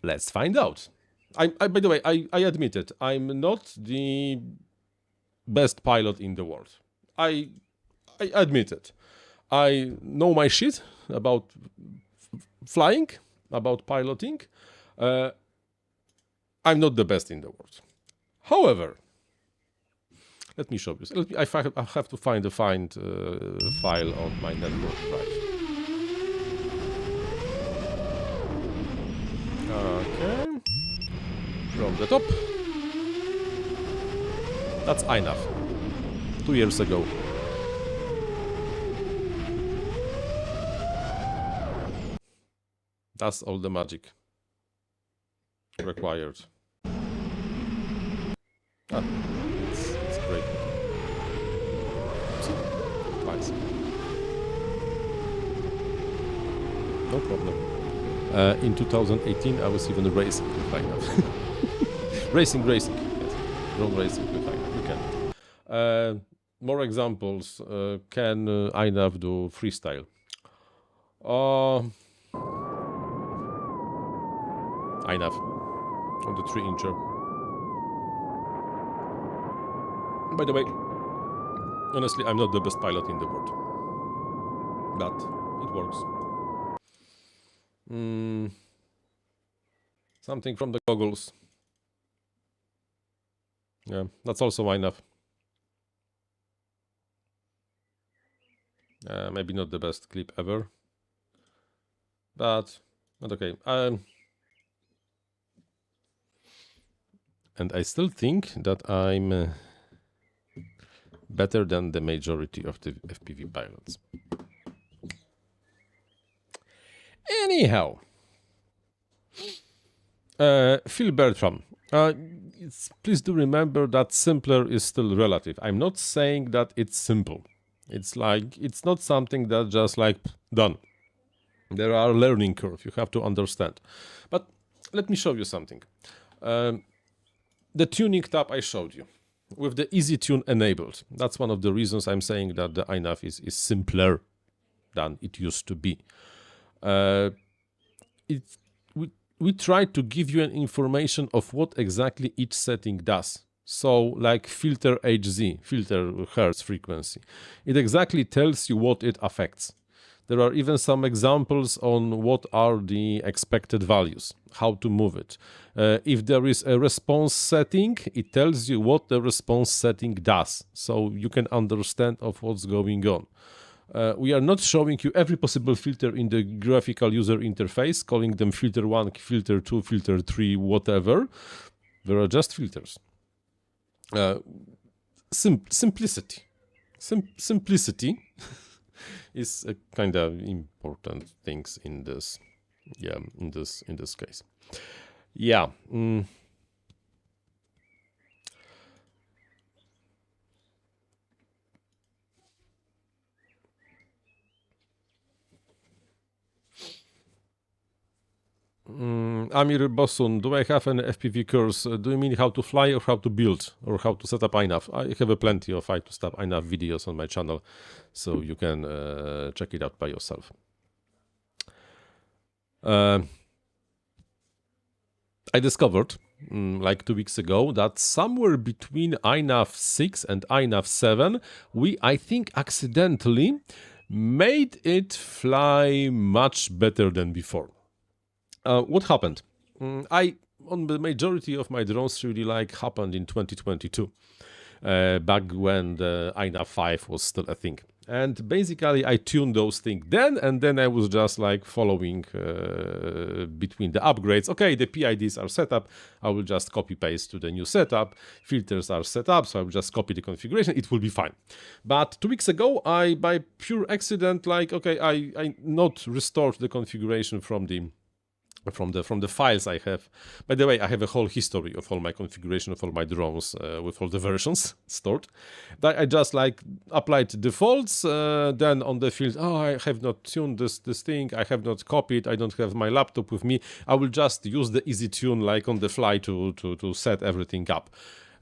Let's find out. By the way, I admit it. I'm not the best pilot in the world. I admit it. I know my shit about flying, about piloting. I'm not the best in the world. However, let me show you. I have to find a file on my network drive. Okay. From the top. That's INAV. 2 years ago. That's all the magic required. It's great. Twice. No problem. In 2018, I was even racing with INAV. racing. Yes. Drone racing with INAV. You can. More examples. Can INAV do freestyle? INAV on the 3-incher. By the way, honestly, I'm not the best pilot in the world, but it works. Something from the goggles. Yeah, that's also INAV. Maybe not the best clip ever, but okay. And I still think that I'm better than the majority of the FPV pilots. Anyhow, Phil Bertram, please do remember that simpler is still relative. I'm not saying that it's simple. It's like, it's not something that just like done. There are learning curve, you have to understand. But let me show you something. The tuning tab I showed you, with the EasyTune enabled. That's one of the reasons I'm saying that the INAV is simpler than it used to be. We try to give you an information of what exactly each setting does. So like filter HZ, filter hertz frequency. It exactly tells you what it affects. There are even some examples on what are the expected values, how to move it. If there is a response setting, it tells you what the response setting does, so you can understand of what's going on. We are not showing you every possible filter in the graphical user interface, calling them filter 1, filter 2, filter 3, whatever. There are just filters. Simplicity. Simplicity is a kind of important things in this. Yeah, in this case. Yeah. Amir Bosun, do I have an FPV course? Do you mean how to fly or how to build or how to set up INAV? I have a plenty of how to set up INAV videos on my channel, so you can check it out by yourself. I discovered like 2 weeks ago that somewhere between INAV 6 and INAV 7, we, I think, accidentally made it fly much better than before. What happened? On the majority of my drones really happened in 2022, back when the INAV 5 was still a thing. And basically I tuned those things then, and then I was just following between the upgrades. Okay, the PIDs are set up, I will just copy paste to the new setup. Filters are set up, so I will just copy the configuration, it will be fine. But 2 weeks ago, I, by pure accident, okay, I not restored the configuration from the files I have. By the way, I have a whole history of all my configuration of all my drones with all the versions stored. I just applied defaults, then on the field, oh, I have not tuned this thing, I have not copied, I don't have my laptop with me, I will just use the easy tune on the fly to set everything up.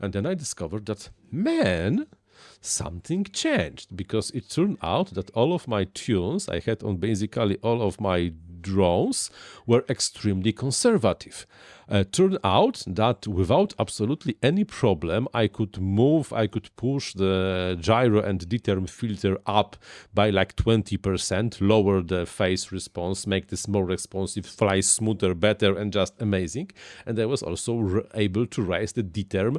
And then I discovered that, man, something changed, because it turned out that all of my tunes I had on basically all of my drones were extremely conservative. Turned out that without absolutely any problem, I could push the gyro and D-term filter up by 20%, lower the phase response, make this more responsive, fly smoother, better, and just amazing. And I was also able to raise the D-term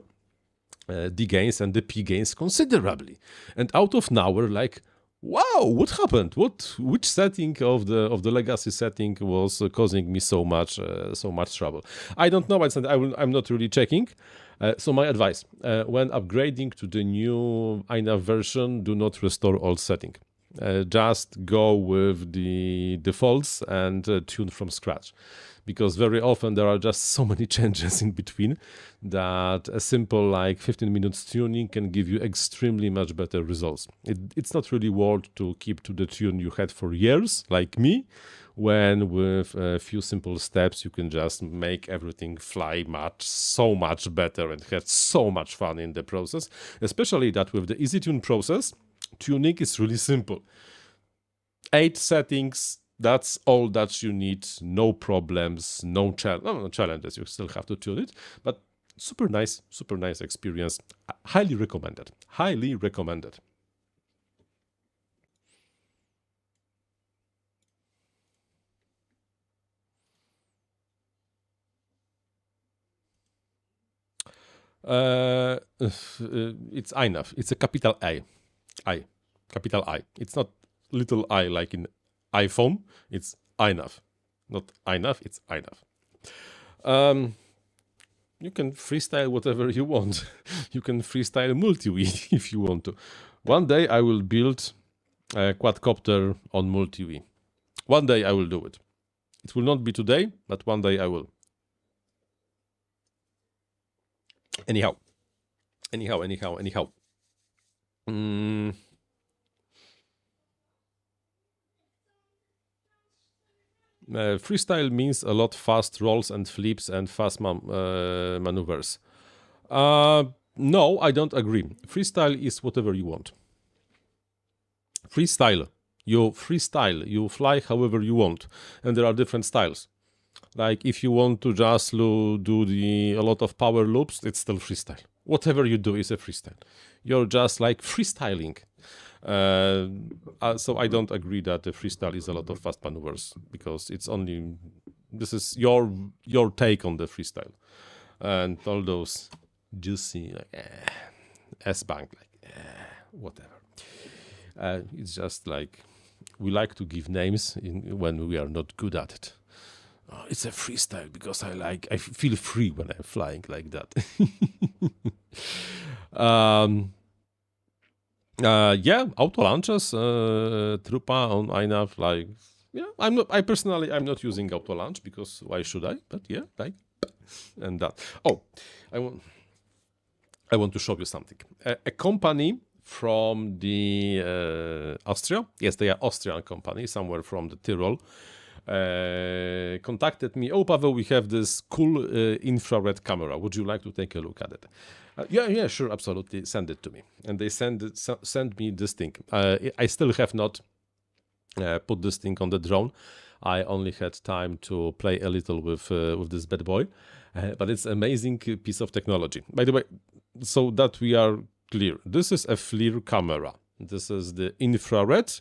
D gains and the P gains considerably. And out of nowhere, wow, what happened? Which setting of the legacy setting was causing me so much trouble? I don't know. I'm not really checking. So my advice: when upgrading to the new INAV version, do not restore old setting. Just go with the defaults and tune from scratch, because very often there are just so many changes in between that a simple 15 minutes tuning can give you extremely much better results. It's not really worth to keep to the tune you had for years, like me, when with a few simple steps you can just make everything fly so much better and have so much fun in the process. Especially that with the easy tune process, tuning is really simple. 8 settings, that's all that you need. No problems, no challenges. You still have to tune it, but super nice experience. Highly recommended. Highly recommended. It's INAV. It's a capital A. Capital I. It's not little I like in iPhone. It's INAV. Not INAV, it's INAV. You can freestyle whatever you want. You can freestyle multi-wii if you want to. One day I will build a quadcopter on multi-wii. One day I will do it. It will not be today, but one day I will. Anyhow. Freestyle means a lot fast rolls and flips and fast maneuvers. No, I don't agree. Freestyle is whatever you want. Freestyle. You fly however you want. And there are different styles. If you want to just do a lot of power loops, it's still freestyle. Whatever you do is a freestyle. You're just freestyling. So I don't agree that the freestyle is a lot of fast maneuvers, because this is your take on the freestyle, and all those juicy S-bank whatever. It's just like we like to give names when we are not good at it. It's a freestyle because I feel free when I'm flying like that. Yeah, auto launches, Trupa on INAV, like, yeah, I'm not using auto launch because why should I? But yeah, like, and that. Oh, I want to show you something. A company from the Austria, yes, they are Austrian company, somewhere from the Tyrol, contacted me. Oh, Pavel, we have this cool infrared camera. Would you like to take a look at it? Yeah, sure, absolutely. Send it to me. And they send me this thing. I still have not put this thing on the drone. I only had time to play a little with this bad boy, but it's an amazing piece of technology. By the way, so that we are clear, this is a FLIR camera. This is the infrared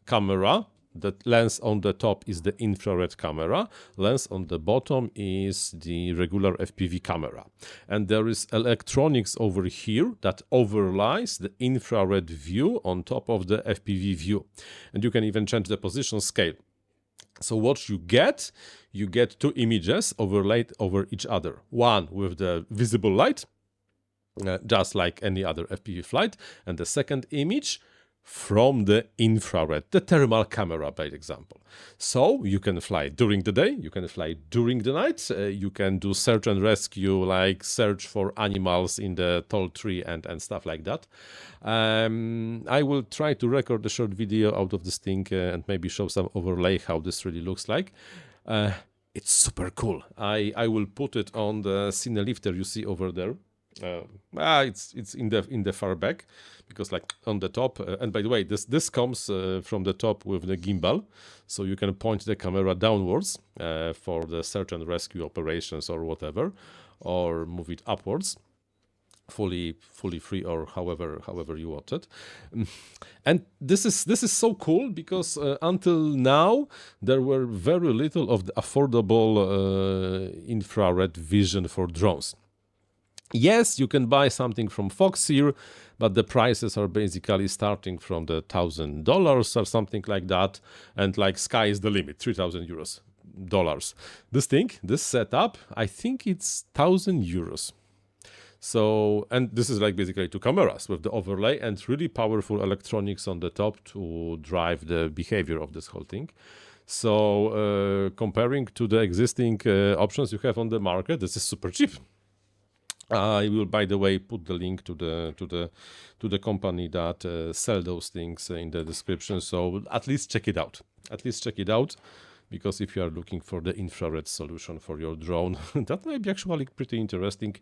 camera. The lens on the top is the infrared camera. Lens on the bottom is the regular FPV camera. And there is electronics over here that overlies the infrared view on top of the FPV view. And you can even change the position scale. So what you get two images overlaid over each other. One with the visible light, just like any other FPV flight. And the second image from the infrared, the thermal camera, by example. So you can fly during the day, you can fly during the night, you can do search and rescue, like search for animals in the tall tree and stuff like that. I will try to record a short video out of this thing and maybe show some overlay how this really looks like. It's super cool. I will put it on the cine lifter you see over there. It's in the far back because like on the top, and by the way, this comes from the top with the gimbal, so you can point the camera downwards for the search and rescue operations or whatever, or move it upwards, fully free, or however you want it. And this is so cool because until now there were very little of the affordable infrared vision for drones. Yes, you can buy something from Fox here, but the prices are basically starting from the $1,000 or something like that, and like sky is the limit, $3,000. This setup, I think it's €1,000. So, and this is like basically two cameras with the overlay and really powerful electronics on the top to drive the behavior of this whole thing. So, comparing to the existing options you have on the market, this is super cheap. I will, by the way, put the link to the company that sell those things in the description. So at least check it out. Because if you are looking for the infrared solution for your drone, that might be actually pretty interesting,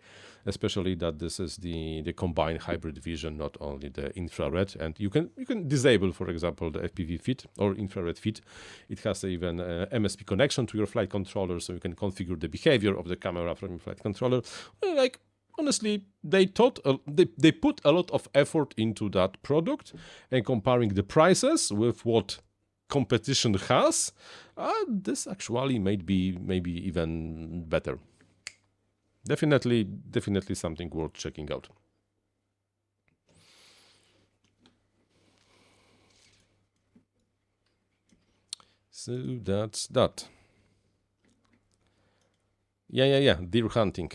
especially that this is the combined hybrid vision, not only the infrared. And you can disable, for example, the FPV feed or infrared feed. It has even MSP connection to your flight controller, so you can configure the behavior of the camera from your flight controller. Like, honestly, they put a lot of effort into that product, and comparing the prices with what competition has, this actually may be maybe even better. Definitely something worth checking out. So that's that. Yeah, deer hunting.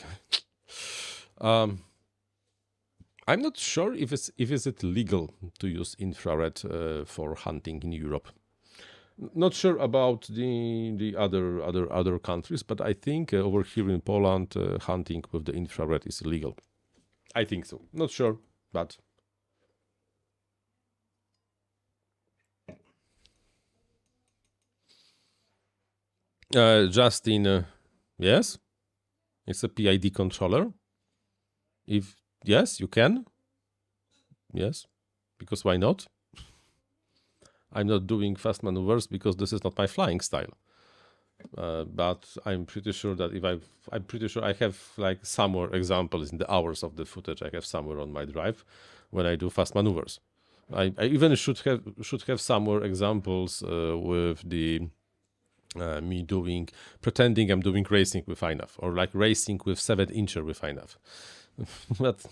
I'm not sure if it's legal to use infrared for hunting in Europe. Not sure about the other countries, but I think over here in Poland, hunting with the infrared is illegal. I think so. Not sure, but just in yes, it's a PID controller. If yes, you can. Yes, because why not? I'm not doing fast maneuvers because this is not my flying style. But I'm pretty sure that I'm pretty sure I have like somewhere examples in the hours of the footage I have somewhere on my drive when I do fast maneuvers. I even should have somewhere examples with the me pretending I'm doing racing with INAV, or like racing with 7-incher with INAV. But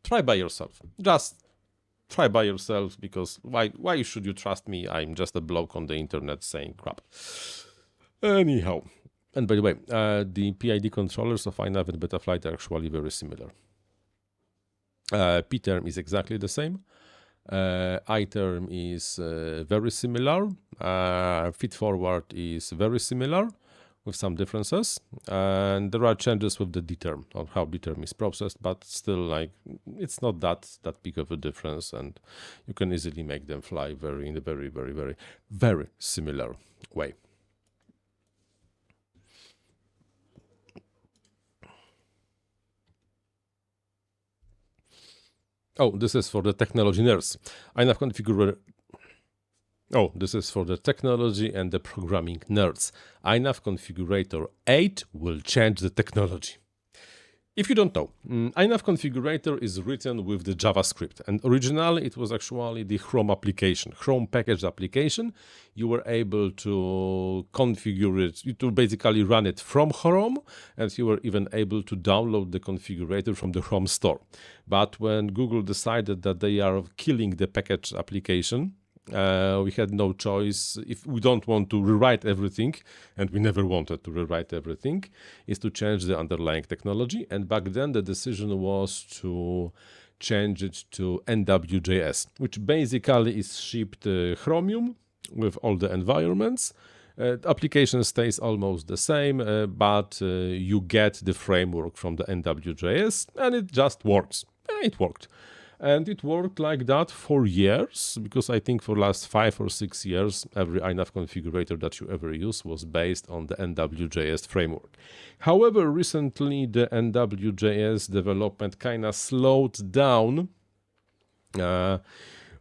try by yourself. Just try by yourself, because why should you trust me? I'm just a bloke on the internet saying crap. Anyhow, and by the way, the PID controllers of INAV and Betaflight are actually very similar. P-term is exactly the same. I-term is very similar. Feed-forward is very similar, with some differences, and there are changes with the D-term, or how D-term is processed, but still, like, it's not that big of a difference, and you can easily make them fly in a very, very, very, very similar way. Oh, this is for the technology nerds. INAV configurator. Oh, this is for the technology and the programming nerds. INAV Configurator 8 will change the technology. If you don't know, INAV Configurator is written with the JavaScript, and originally it was actually the Chrome application, Chrome package application. You were able to configure it, to basically run it from Chrome, and you were even able to download the configurator from the Chrome store. But when Google decided that they are killing the package application, we had no choice. If we don't want to rewrite everything, and we never wanted to rewrite everything, is to change the underlying technology. And back then the decision was to change it to NW.js, which basically is shipped Chromium with all the environments. The application stays almost the same, but you get the framework from the NW.js, and it just works. It worked. And it worked like that for years, because I think for the last 5 or 6 years, every INAV configurator that you ever use was based on the NW.js framework. However, recently the NW.js development kind of slowed down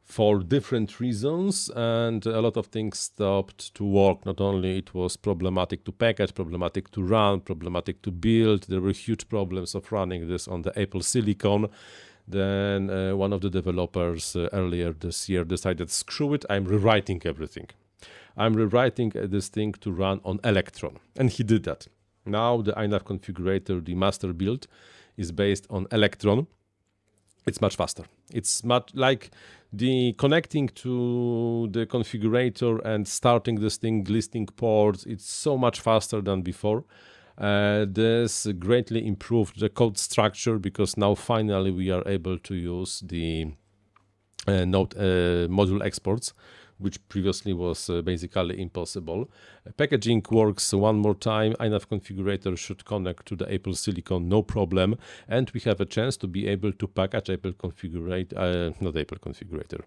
for different reasons, and a lot of things stopped to work. Not only it was problematic to package, problematic to run, problematic to build. There were huge problems of running this on the Apple Silicon. Then one of the developers earlier this year decided, screw it, I'm rewriting everything. I'm rewriting this thing to run on Electron. And he did that. Now the INAV configurator, the master build, is based on Electron. It's much faster. It's much like the connecting to the configurator and starting this thing, listing ports. It's so much faster than before. This greatly improved the code structure, because now finally we are able to use the node module exports, which previously was basically impossible. Packaging works one more time. INAV configurator should connect to the Apple Silicon, no problem, and we have a chance to be able to package Apple configurator, not Apple configurator,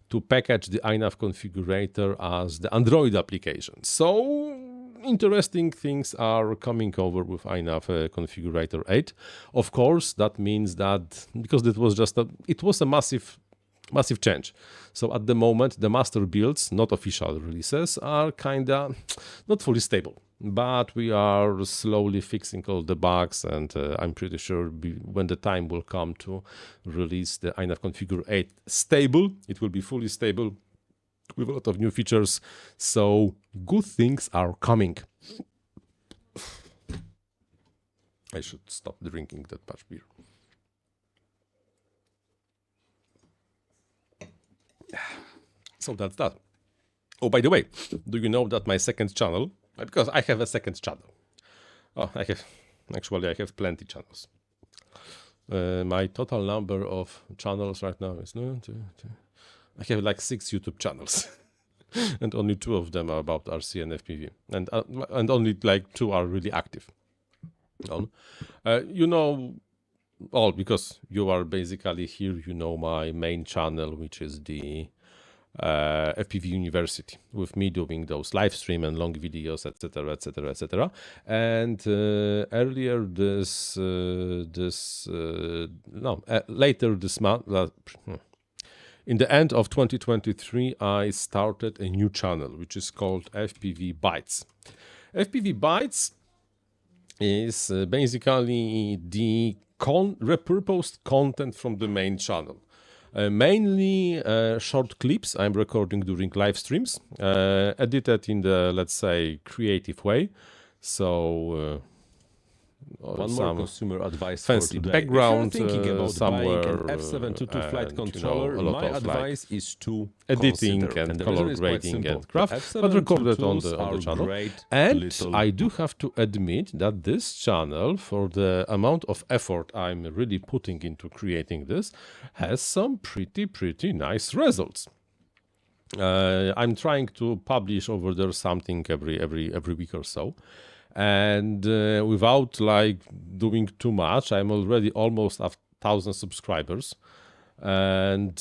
to package the INAV configurator as the Android application. So interesting things are coming over with INAV Configurator 8. Of course, that means that, because it was a massive change. So at the moment, the master builds, not official releases, are kinda not fully stable. But we are slowly fixing all the bugs, and I'm pretty sure when the time will come to release the INAV Configurator 8 stable, it will be fully stable, with a lot of new features, so good things are coming. I should stop drinking that much beer. So that's that. Oh, by the way, do you know that my second channel, because I have a second channel. Oh, I have plenty channels. My total number of channels right now is I have like 6 YouTube channels, and only 2 of them are about RC and FPV, and only like 2 are really active. You know, all because you are basically here. You know my main channel, which is the FPV University, with me doing those live stream and long videos, etc., etc., etc. And earlier later this month. In the end of 2023, I started a new channel, which is called FPV Bytes. FPV Bytes is basically the repurposed content from the main channel. Mainly short clips I'm recording during live streams, edited in the, let's say, creative way. So One more consumer advice fancy for today. background If you're thinking about somewhere, buying an F722 flight controller, a lot my of advice is to editing consider. and the color reason is quite grading simple. and craft, The but recorded on F722s the channel. great And little I do have to admit that this channel, for the amount of effort I'm really putting into creating this, has some pretty nice results. I'm trying to publish over there something every week or so, and without like doing too much, I'm already almost at 1,000 subscribers, and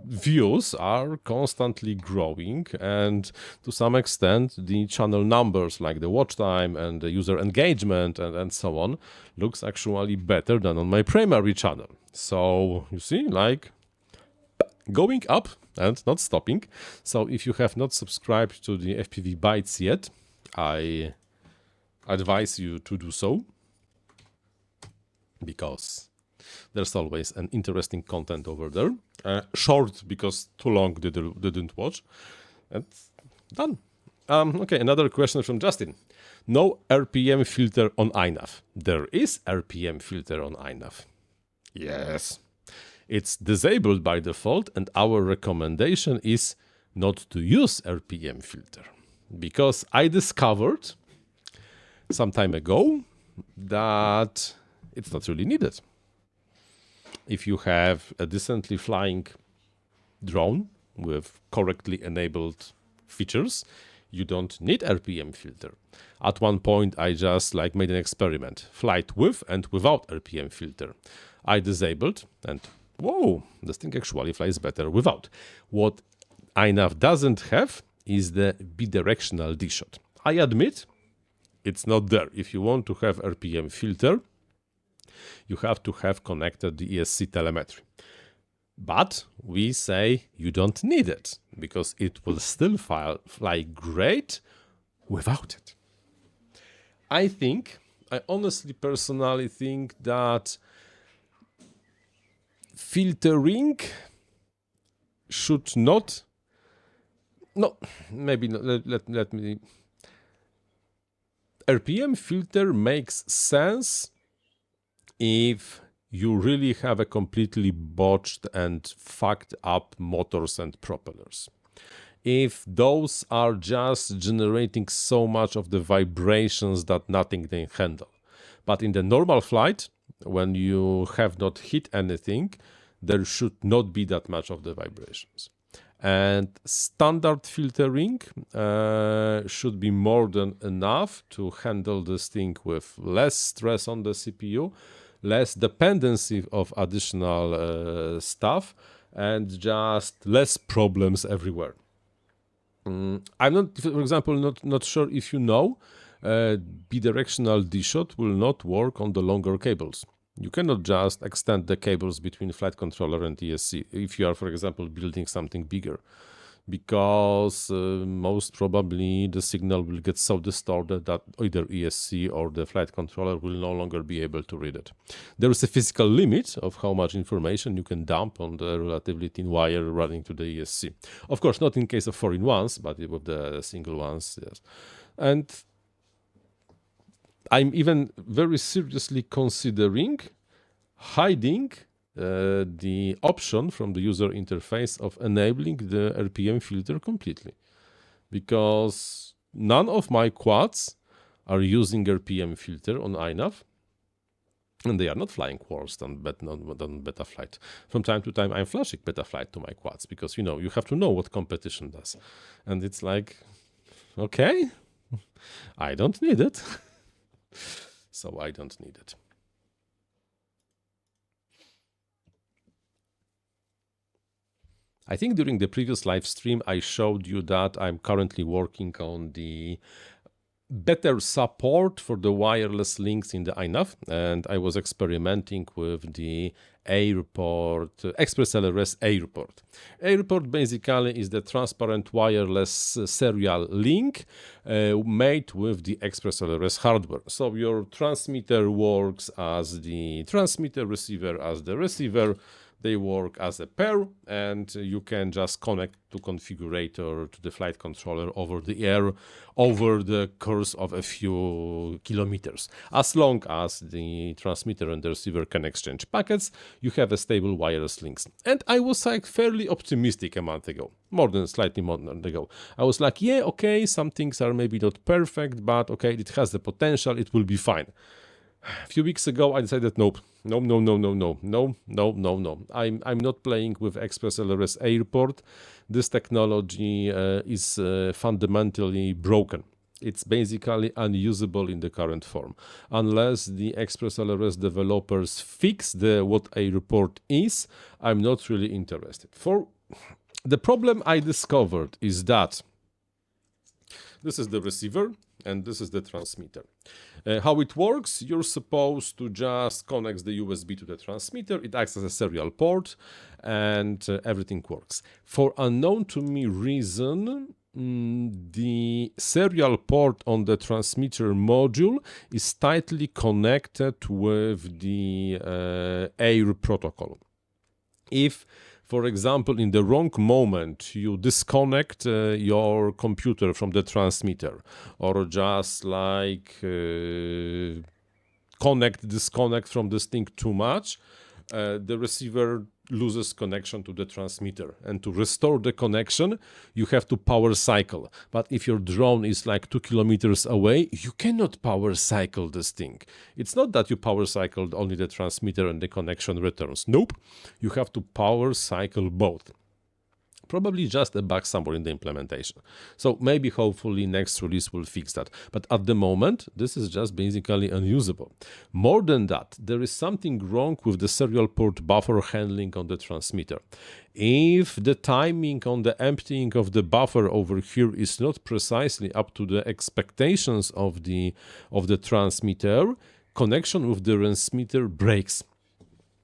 views are constantly growing, and to some extent the channel numbers, like the watch time and the user engagement and so on, looks actually better than on my primary channel. So you see, like, going up and not stopping. So if you have not subscribed to the FPV Bytes yet, I advise you to do so, because there's always an interesting content over there. Short because too long didn't watch, and done. Okay, another question from Justin. No RPM filter on INAV. There is RPM filter on INAV. Yes. It's disabled by default, and our recommendation is not to use RPM filter, because I discovered some time ago that it's not really needed. If you have a decently flying drone with correctly enabled features, you don't need RPM filter. At one point, I just made an experiment, flight with and without RPM filter. I disabled, and whoa, this thing actually flies better without. What INAV doesn't have is the bidirectional D-shot. I admit it's not there. If you want to have RPM filter, you have to have connected the ESC telemetry. But we say you don't need it, because it will still fly great without it. I honestly, personally think that filtering should not, no, maybe not, let me, RPM filter makes sense if you really have a completely botched and fucked up motors and propellers. If those are just generating so much of the vibrations that nothing can handle. But in the normal flight, when you have not hit anything, there should not be that much of the vibrations. And standard filtering should be more than enough to handle this thing with less stress on the CPU, less dependency of additional stuff, and just less problems everywhere. I'm not, for example, not sure if you know, bidirectional D-shot will not work on the longer cables. You cannot just extend the cables between flight controller and ESC if you are, for example, building something bigger, because most probably the signal will get so distorted that either ESC or the flight controller will no longer be able to read it. There is a physical limit of how much information you can dump on the relatively thin wire running to the ESC. Of course, not in case of 4-in-1s, but with the single ones, yes. And I'm even very seriously considering hiding the option from the user interface of enabling the RPM filter completely, because none of my quads are using RPM filter on INAV, and they are not flying worse than Betaflight. From time to time, I'm flashing Betaflight to my quads, because you have to know what competition does, and it's like, okay, I don't need it. So I don't need it. I think during the previous live stream, I showed you that I'm currently working on the better support for the wireless links in the INAV, and I was experimenting with the Airport, Express LRS Airport. Airport basically is the transparent wireless serial link made with the Express LRS hardware. So your transmitter works as the transmitter, receiver as the receiver. They work as a pair, and you can just connect to configurator to the flight controller over the air over the course of a few kilometers. As long as the transmitter and the receiver can exchange packets, you have a stable wireless links. And I was like fairly optimistic a month ago, slightly more than ago. I was like, yeah, okay, some things are maybe not perfect, but okay, it has the potential, it will be fine. A few weeks ago, I decided, nope, no. I'm not playing with Express LRS Airport. This technology is fundamentally broken. It's basically unusable in the current form. Unless the Express LRS developers fix what Airport is, I'm not really interested. For the problem I discovered is that this is the receiver and this is the transmitter. How it works, you're supposed to just connect the USB to the transmitter, it acts as a serial port, and everything works. For unknown to me reason, the serial port on the transmitter module is tightly connected with the AIR protocol. If, for example, in the wrong moment you disconnect your computer from the transmitter, or just like disconnect from this thing too much, the receiver loses connection to the transmitter, and to restore the connection you have to power cycle. But if your drone is like 2 kilometers away, you cannot power cycle this thing. It's not that you power cycled only the transmitter and the connection returns. Nope, you have to power cycle both. Probably just a bug somewhere in the implementation. So maybe hopefully next release will fix that. But at the moment, this is just basically unusable. More than that, there is something wrong with the serial port buffer handling on the transmitter. If the timing on the emptying of the buffer over here is not precisely up to the expectations of the transmitter, connection with the transmitter breaks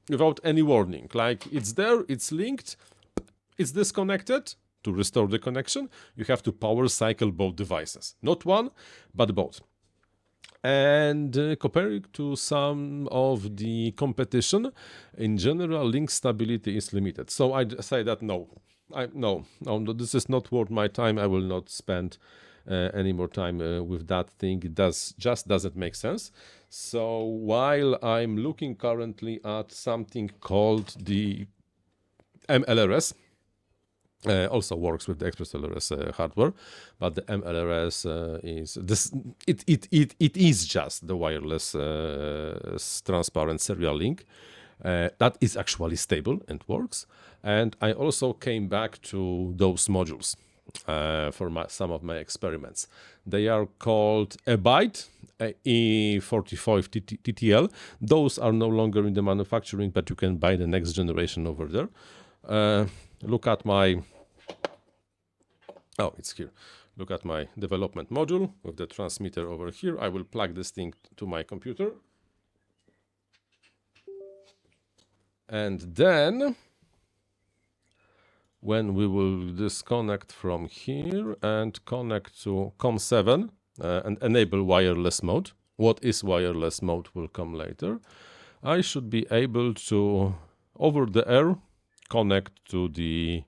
without any warning. Like, it's there, it's linked, it's disconnected. To restore the connection, you have to power cycle both devices. Not one, but both. And comparing to some of the competition, in general, link stability is limited. So I say that no, this is not worth my time. I will not spend any more time with that thing. It just doesn't make sense. So while I'm looking currently at something called the MLRS, also works with the Express LRS hardware, but the MLRS is this. It is just the wireless transparent serial link that is actually stable and works. And I also came back to those modules for some of my experiments. They are called eByte E45 TTL. Those are no longer in the manufacturing, but you can buy the next generation over there. Look at my, it's here. Look at my development module with the transmitter over here. I will plug this thing to my computer. And then, when we will disconnect from here and connect to COM7 and enable wireless mode, what is wireless mode will come later, I should be able to, over the air, connect to the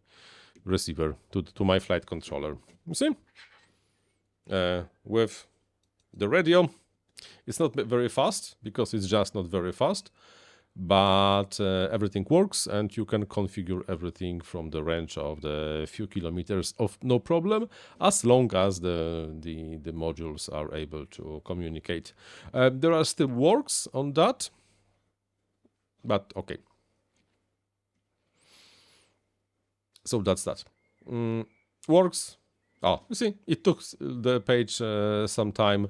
receiver, to my flight controller. You see? With the radio, it's not very fast, because it's just not very fast, but everything works, and you can configure everything from the range of the few kilometers of no problem, as long as the modules are able to communicate. There are still works on that, but okay. So that's that. Works. You see, it took the page some time,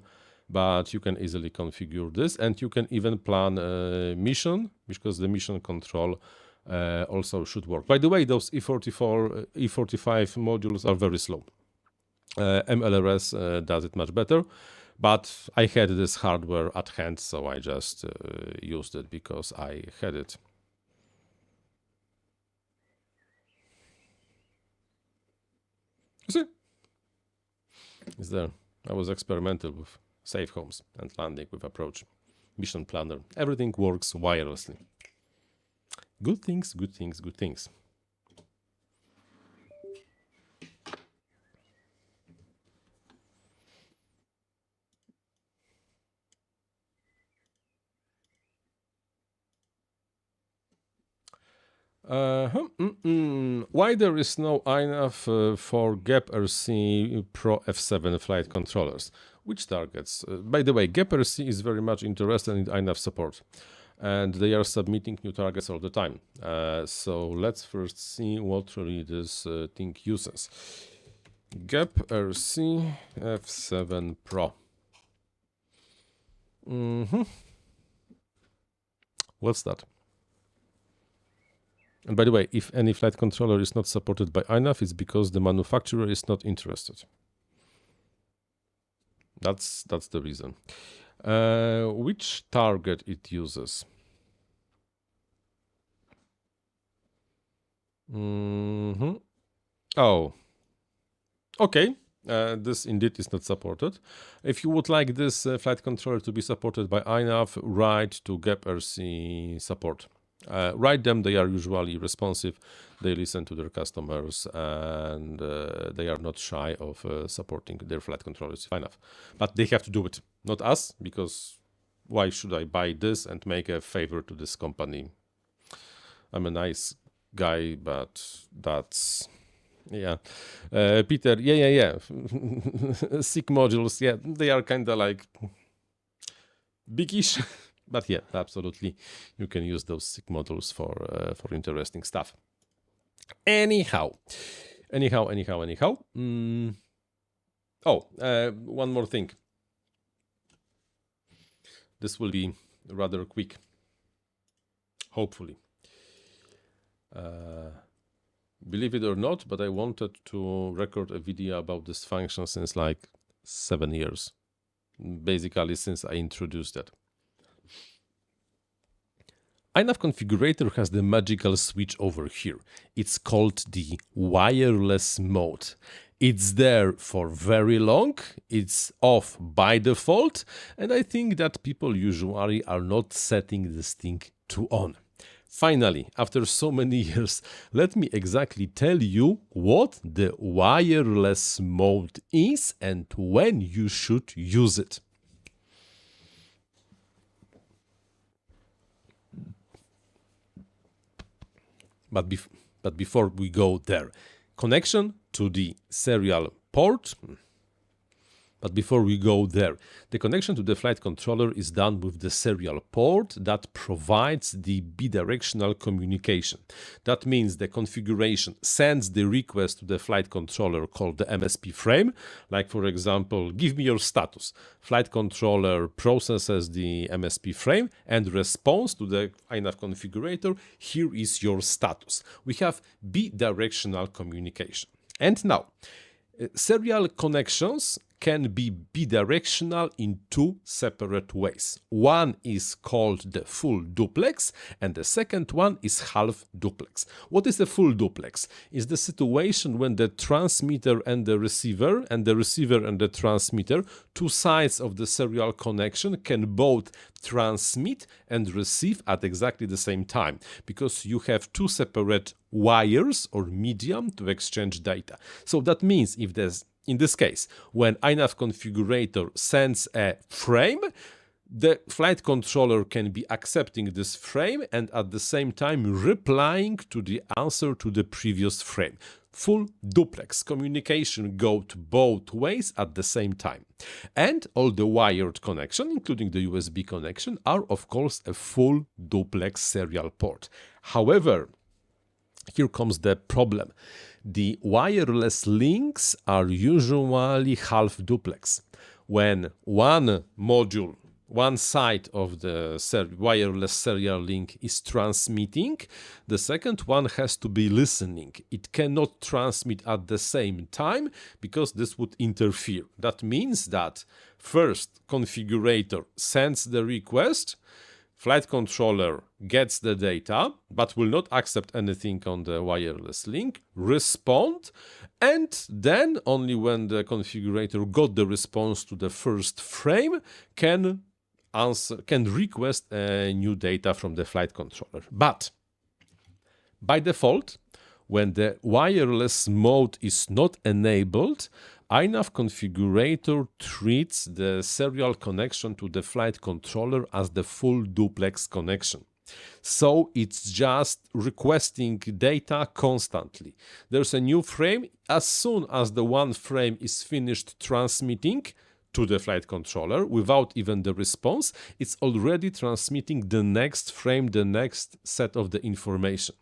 but you can easily configure this, and you can even plan a mission, because the mission control also should work. By the way, those E45 modules are very slow. MLRS does it much better, but I had this hardware at hand, so I just used it because I had it. You see? It's there. I was experimental with safe homes and landing with approach. Mission planner. Everything works wirelessly. Good things, good things, good things. Why there is no INAV for GAP RC Pro F7 flight controllers? Which targets? By the way, GAP RC is very much interested in INAV support, and they are submitting new targets all the time. So let's first see what really this thing uses. GAP RC F7 Pro. What's that? And by the way, if any flight controller is not supported by INAV, it's because the manufacturer is not interested. That's the reason. Which target it uses? Oh, okay. This indeed is not supported. If you would like this flight controller to be supported by INAV, write to GAP RC support. Write them, they are usually responsive, they listen to their customers, and they are not shy of supporting their flight controllers if INAV. But they have to do it, not us, because why should I buy this and make a favor to this company? I'm a nice guy, but that's... Yeah. Peter, yeah. SIG modules, yeah, they are kind of like biggish. But yeah, absolutely, you can use those SIG modules for interesting stuff. Anyhow. One more thing. This will be rather quick, hopefully. Believe it or not, but I wanted to record a video about this function since like 7 years, basically since I introduced it. INAV Configurator has the magical switch over here. It's called the wireless mode. It's there for very long, it's off by default, and I think that people usually are not setting this thing to on. Finally, after so many years, let me exactly tell you what the wireless mode is and when you should use it. But before we go there, connection to the serial port. But before we go there, the connection to the flight controller is done with the serial port that provides the bidirectional communication. That means the configuration sends the request to the flight controller called the MSP frame, like for example, give me your status. Flight controller processes the MSP frame and responds to the INAV configurator, here is your status. We have bidirectional communication. And now, serial connections can be bidirectional in two separate ways. One is called the full duplex and the second one is half duplex. What is a full duplex? It's the situation when the transmitter and the receiver and the transmitter, two sides of the serial connection, can both transmit and receive at exactly the same time, because you have two separate wires or medium to exchange data. So that means if there's, in this case, when INAV configurator sends a frame, the flight controller can be accepting this frame and at the same time replying to the answer to the previous frame. Full duplex communication goes both ways at the same time. And all the wired connection, including the USB connection, are of course a full duplex serial port. However, here comes the problem. The wireless links are usually half duplex. When one module, one side of the wireless serial link is transmitting, the second one has to be listening. It cannot transmit at the same time because this would interfere. That means that first configurator sends the request, flight controller gets the data, but will not accept anything on the wireless link, respond, and then only when the configurator got the response to the first frame can request new data from the flight controller. But By default, when the wireless mode is not enabled, INAV Configurator treats the serial connection to the flight controller as the full duplex connection. So it's just requesting data constantly. There's a new frame. As soon as the one frame is finished transmitting to the flight controller without even the response, it's already transmitting the next frame, the next set of the information.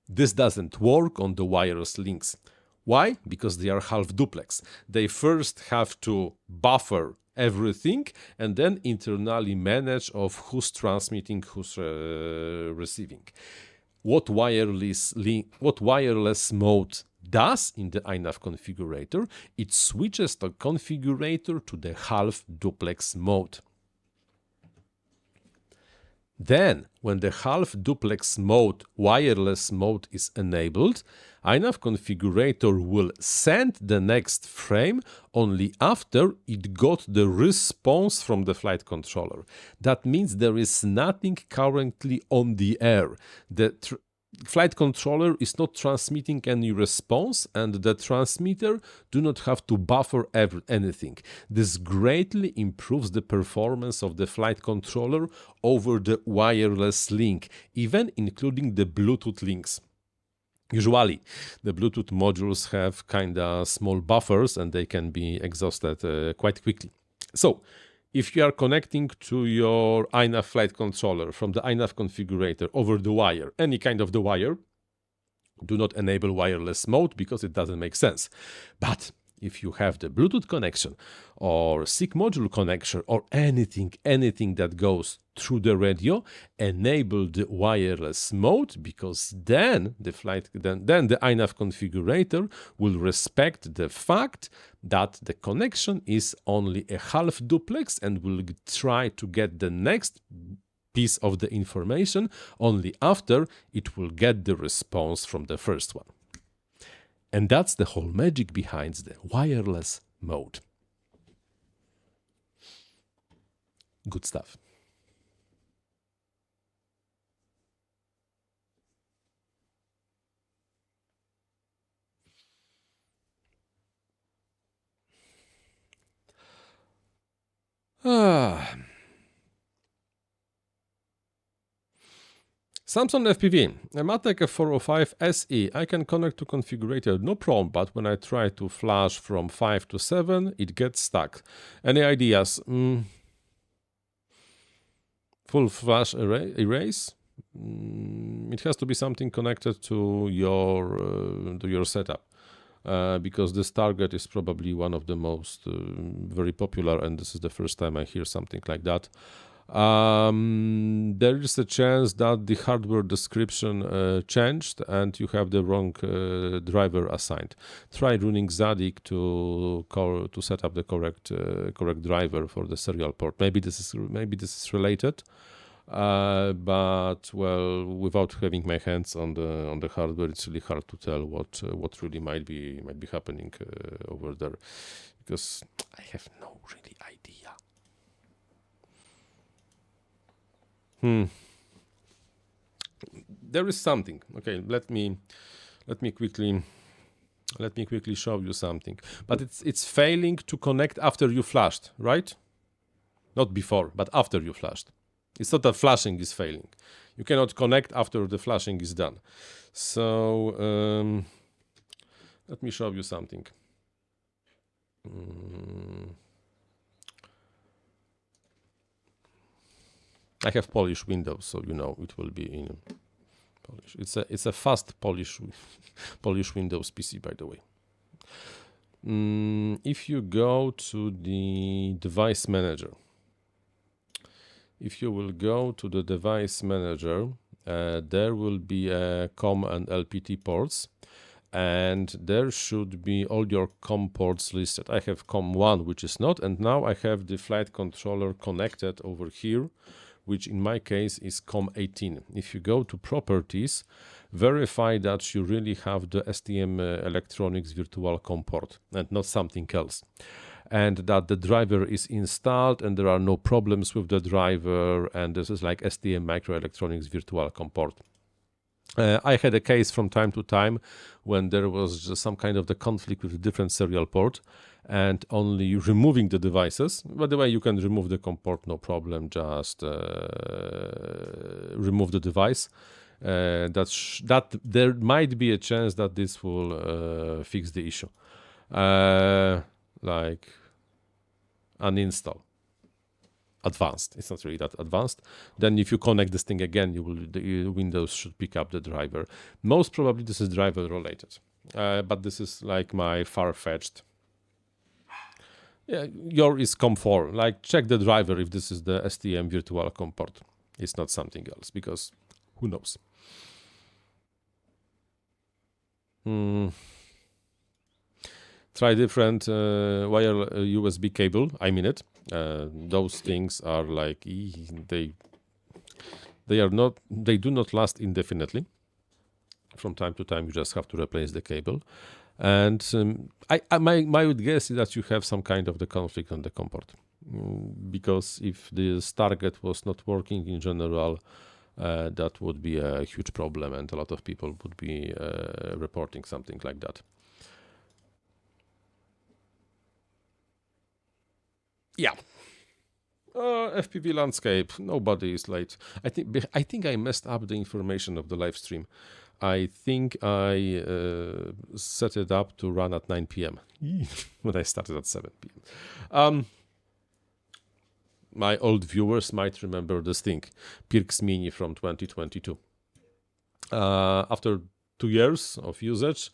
This doesn't work on the wireless links. Why? Because they are half duplex. They first have to buffer everything and then internally manage of who's transmitting, who's receiving. What wireless mode does in the INAV configurator, it switches the configurator to the half duplex mode. Then, when the half duplex mode, wireless mode is enabled, INAV configurator will send the next frame only after it got the response from the flight controller. That means there is nothing currently on the air. The flight controller is not transmitting any response and the transmitter do not have to buffer anything. This greatly improves the performance of the flight controller over the wireless link, even including the Bluetooth links. Usually, the Bluetooth modules have kinda small buffers and they can be exhausted quite quickly. So, if you are connecting to your INAV flight controller from the INAV configurator over the wire, any kind of the wire, do not enable wireless mode because it doesn't make sense. But if you have the Bluetooth connection or SIG module connection or anything that goes through the radio, enable the wireless mode because then the INAV configurator will respect the fact that the connection is only a half duplex and will try to get the next piece of the information only after it will get the response from the first one. And that's the whole magic behind the wireless mode. Good stuff. Samsung FPV, a Matek F405 SE, I can connect to configurator, no problem, but when I try to flash from 5 to 7, it gets stuck. Any ideas? Full flash erase? It has to be something connected to your setup. Because this target is probably one of the most very popular, and this is the first time I hear something like that. There is a chance that the hardware description changed and you have the wrong driver assigned. Try running Zadig to set up the correct driver for the serial port. Maybe this is related. But well, without having my hands on the hardware, it's really hard to tell what really might be happening over there, because I have no really idea. There is something. Okay, let me quickly show you something. But it's failing to connect after you flashed, right? Not before, but after you flashed. It's not that flashing is failing. You cannot connect after the flashing is done. So let me show you something. I have Polish Windows, so you know it will be in Polish. It's a fast Polish Windows PC, by the way. If you go to the device manager, if you will go to the device manager, there will be COM and LPT ports, and there should be all your COM ports listed. I have COM1, which is not, and now I have the flight controller connected over here, which in my case is COM18. If you go to properties, verify that you really have the STM Electronics virtual COM port and not something else. And that the driver is installed and there are no problems with the driver, and this is like STM Microelectronics virtual COM port. I had a case from time to time when there was just some kind of the conflict with a different serial port, and only removing the devices. By the way, you can remove the COM port, no problem, just remove the device. That there might be a chance that this will fix the issue. Like uninstall. Advanced. It's not really that advanced. Then if you connect this thing again, the Windows should pick up the driver. Most probably this is driver related, but this is like my far-fetched. Yeah, your is COM4. Like check the driver if this is the STM virtual COM port. It's not something else, because who knows. Try different wire USB cable. I mean it. Those things are like they do not last indefinitely. From time to time, you just have to replace the cable. And my guess is that you have some kind of the conflict on the COM port, because if this target was not working in general, that would be a huge problem, and a lot of people would be reporting something like that. Yeah. FPV landscape. Nobody is late. I think I messed up the information of the live stream. I think I set it up to run at 9 p.m. when I started at 7 p.m. My old viewers might remember this thing, Pirx Mini from 2022. After 2 years of usage,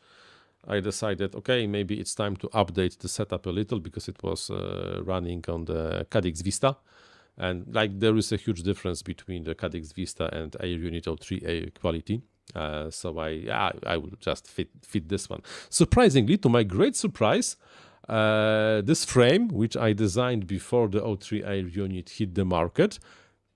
I decided, okay, maybe it's time to update the setup a little, because it was running on the Cadix Vista. And like there is a huge difference between the Cadix Vista and Air Unit 03A quality. So I will just fit this one. Surprisingly, to my great surprise, this frame, which I designed before the 03 Air Unit hit the market,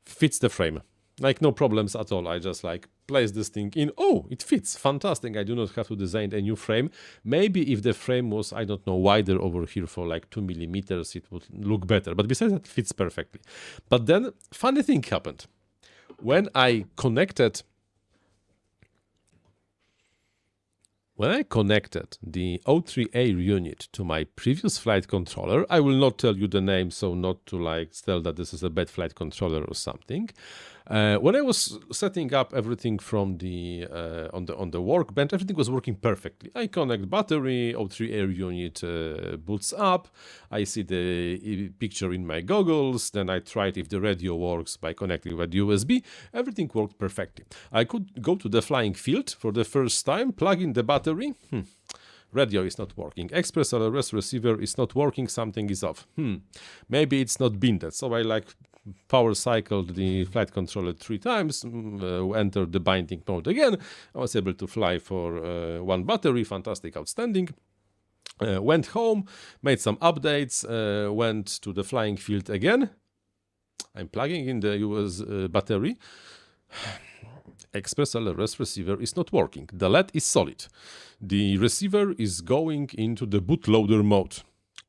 fits the frame. Like no problems at all. I just like place this thing in. Oh, it fits. Fantastic. I do not have to design a new frame. Maybe if the frame was, I don't know, wider over here for like 2 millimeters, it would look better. But besides that, it fits perfectly. But then funny thing happened. When I connected the 03 Air Unit to my previous flight controller, I will not tell you the name, so not to like tell that this is a bad flight controller or something. When I was setting up everything from the on the workbench, everything was working perfectly. I connect battery, 03 Air Unit boots up. I see the picture in my goggles. Then I tried if the radio works by connecting with USB. Everything worked perfectly. I could go to the flying field for the first time, plug in the battery. Radio is not working. Express LRS receiver is not working. Something is off. Maybe it's not binded. So I like power cycled the flight controller 3 times, entered the binding mode again. I was able to fly for 1 battery. Fantastic, outstanding. Went home, made some updates, went to the flying field again. I'm plugging in the US battery. Express LRS receiver is not working. The LED is solid. The receiver is going into the bootloader mode.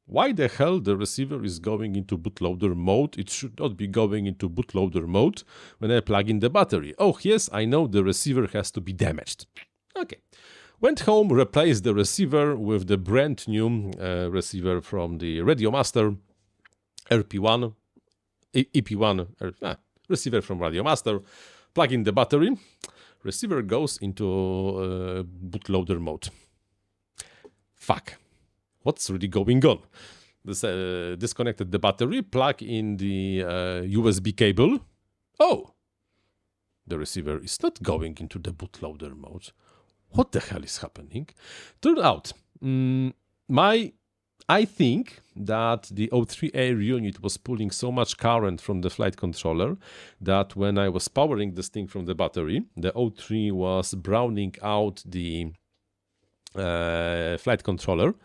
Why the hell the receiver is going into bootloader mode? It should not be going into bootloader mode when I plug in the battery. Oh yes, I know the receiver has to be damaged. Okay. Went home, replaced the receiver with the brand new receiver from the Radio Master RP1, EP1 receiver from Radio Master. Plug in the battery. Receiver goes into bootloader mode. Fuck. What's really going on? Disconnected the battery, plug in the USB cable. Oh, the receiver is not going into the bootloader mode. What the hell is happening? Turned out, I think that the 03 Air Unit was pulling so much current from the flight controller that when I was powering this thing from the battery, the 03 was browning out the flight controller.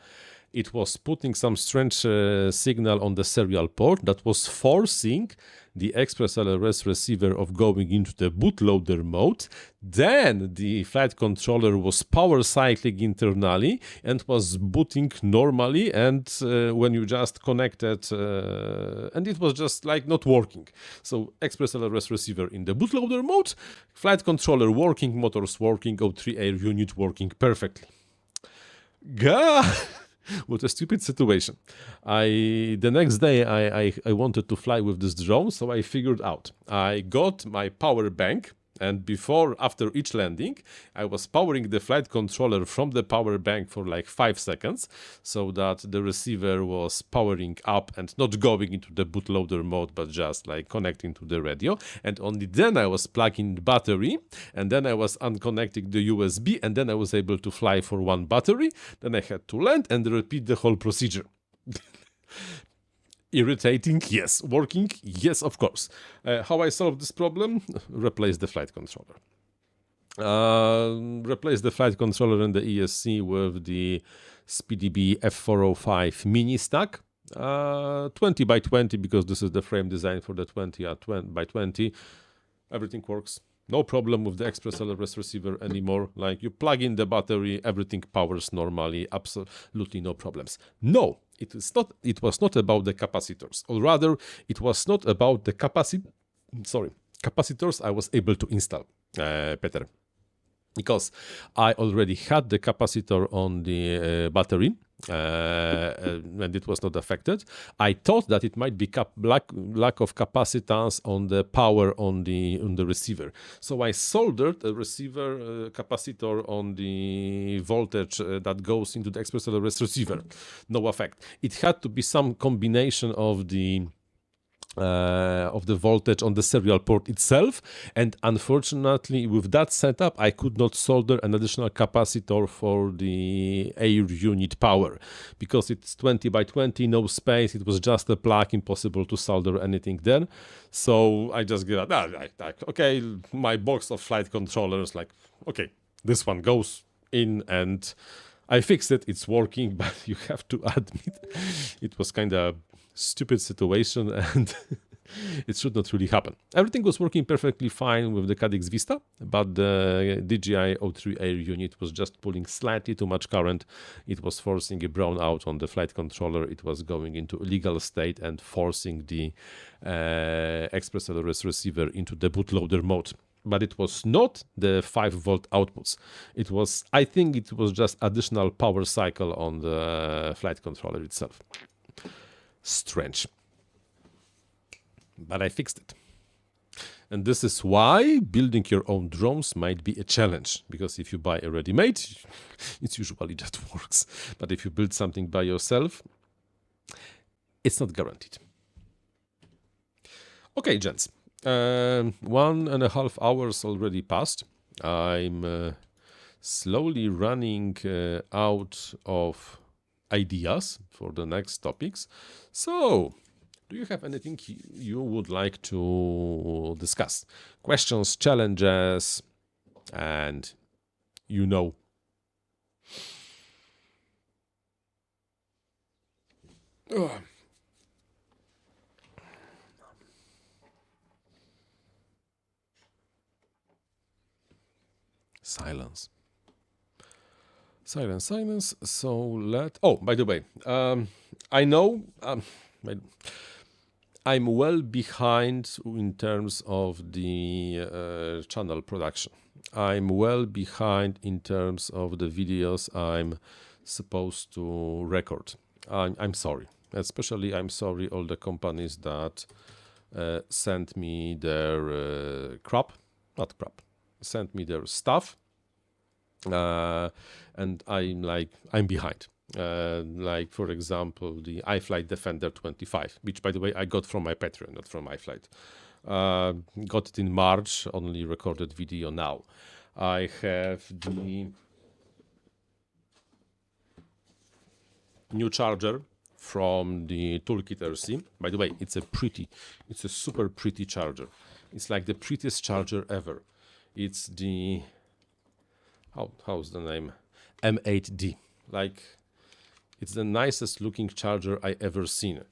It was putting some strange signal on the serial port that was forcing the Express LRS receiver of going into the bootloader mode. Then the flight controller was power cycling internally and was booting normally, and when you just connected, and it was just like not working. So Express LRS receiver in the bootloader mode, flight controller working, motors working, O3 Air Unit working perfectly. Gah! What a stupid situation. The next day I wanted to fly with this drone, so I figured out. I got my power bank, and after each landing, I was powering the flight controller from the power bank for like 5 seconds, so that the receiver was powering up and not going into the bootloader mode, but just like connecting to the radio. And only then I was plugging the battery, and then I was unconnecting the USB, and then I was able to fly for 1 battery. Then I had to land and repeat the whole procedure. Irritating? Yes. Working? Yes, of course. How I solved this problem? Replace the flight controller. Replace the flight controller and the ESC with the SpeedyB F405 mini stack. 20 by 20, because this is the frame design for the 20 by 20. Everything works. No problem with the Express LRS receiver anymore. Like, you plug in the battery, everything powers normally, absolutely no problems. No, it was not about the capacitors, or rather, it was not about the capacitors I was able to install, Peter. Because I already had the capacitor on the battery, and it was not affected. I thought that it might be lack of capacitance on the power on the receiver. So I soldered a receiver capacitor on the voltage that goes into the Express LRS receiver. No effect. It had to be some combination of the voltage on the serial port itself, and unfortunately with that setup I could not solder an additional capacitor for the air unit power, because it's 20 by 20, no space, it was just a plug, impossible to solder anything then. So I just get okay, my box of flight controllers, like, okay, this one goes in, and I fixed it, it's working. But you have to admit it was kind of stupid situation, and it should not really happen. Everything was working perfectly fine with the Cadix Vista, but the DJI O3 Air Unit was just pulling slightly too much current. It was forcing a brownout on the flight controller. It was going into illegal state and forcing the Express LRS receiver into the bootloader mode. But it was not the 5-volt outputs. It was, I think it was just additional power cycle on the flight controller itself. Strange. But I fixed it. And this is why building your own drones might be a challenge, because if you buy a ready-made, it usually just works. But if you build something by yourself, it's not guaranteed. Okay, gents. 1.5 hours already passed. I'm slowly running out of ideas for the next topics. So, do you have anything you would like to discuss? Questions, challenges, and you know. Silence. Silence, silence. So oh, by the way, I know I'm well behind in terms of the channel production. I'm well behind in terms of the videos I'm supposed to record. I'm sorry. Especially I'm sorry all the companies that sent me their sent me their stuff. And I'm behind. Like, for example, the iFlight Defender 25, which, by the way, I got from my Patreon, not from iFlight. Got it in March, only recorded video now. I have the new charger from the Toolkit RC. By the way, it's a super pretty charger. It's like the prettiest charger ever. It's the, how's the name? M8D. Like, it's the nicest looking charger I ever seen.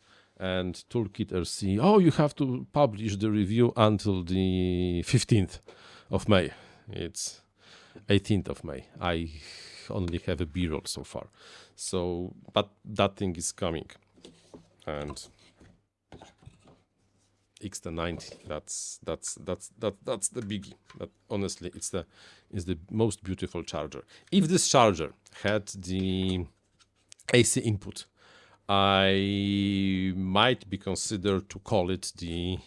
And Toolkit RC, oh, you have to publish the review until the 15th of May. It's 18th of May. I only have a B-roll so far. So, but that thing is coming. And X1090, that's the biggie. But honestly, it's the most beautiful charger. If this charger had the AC input, I might be considered to call it the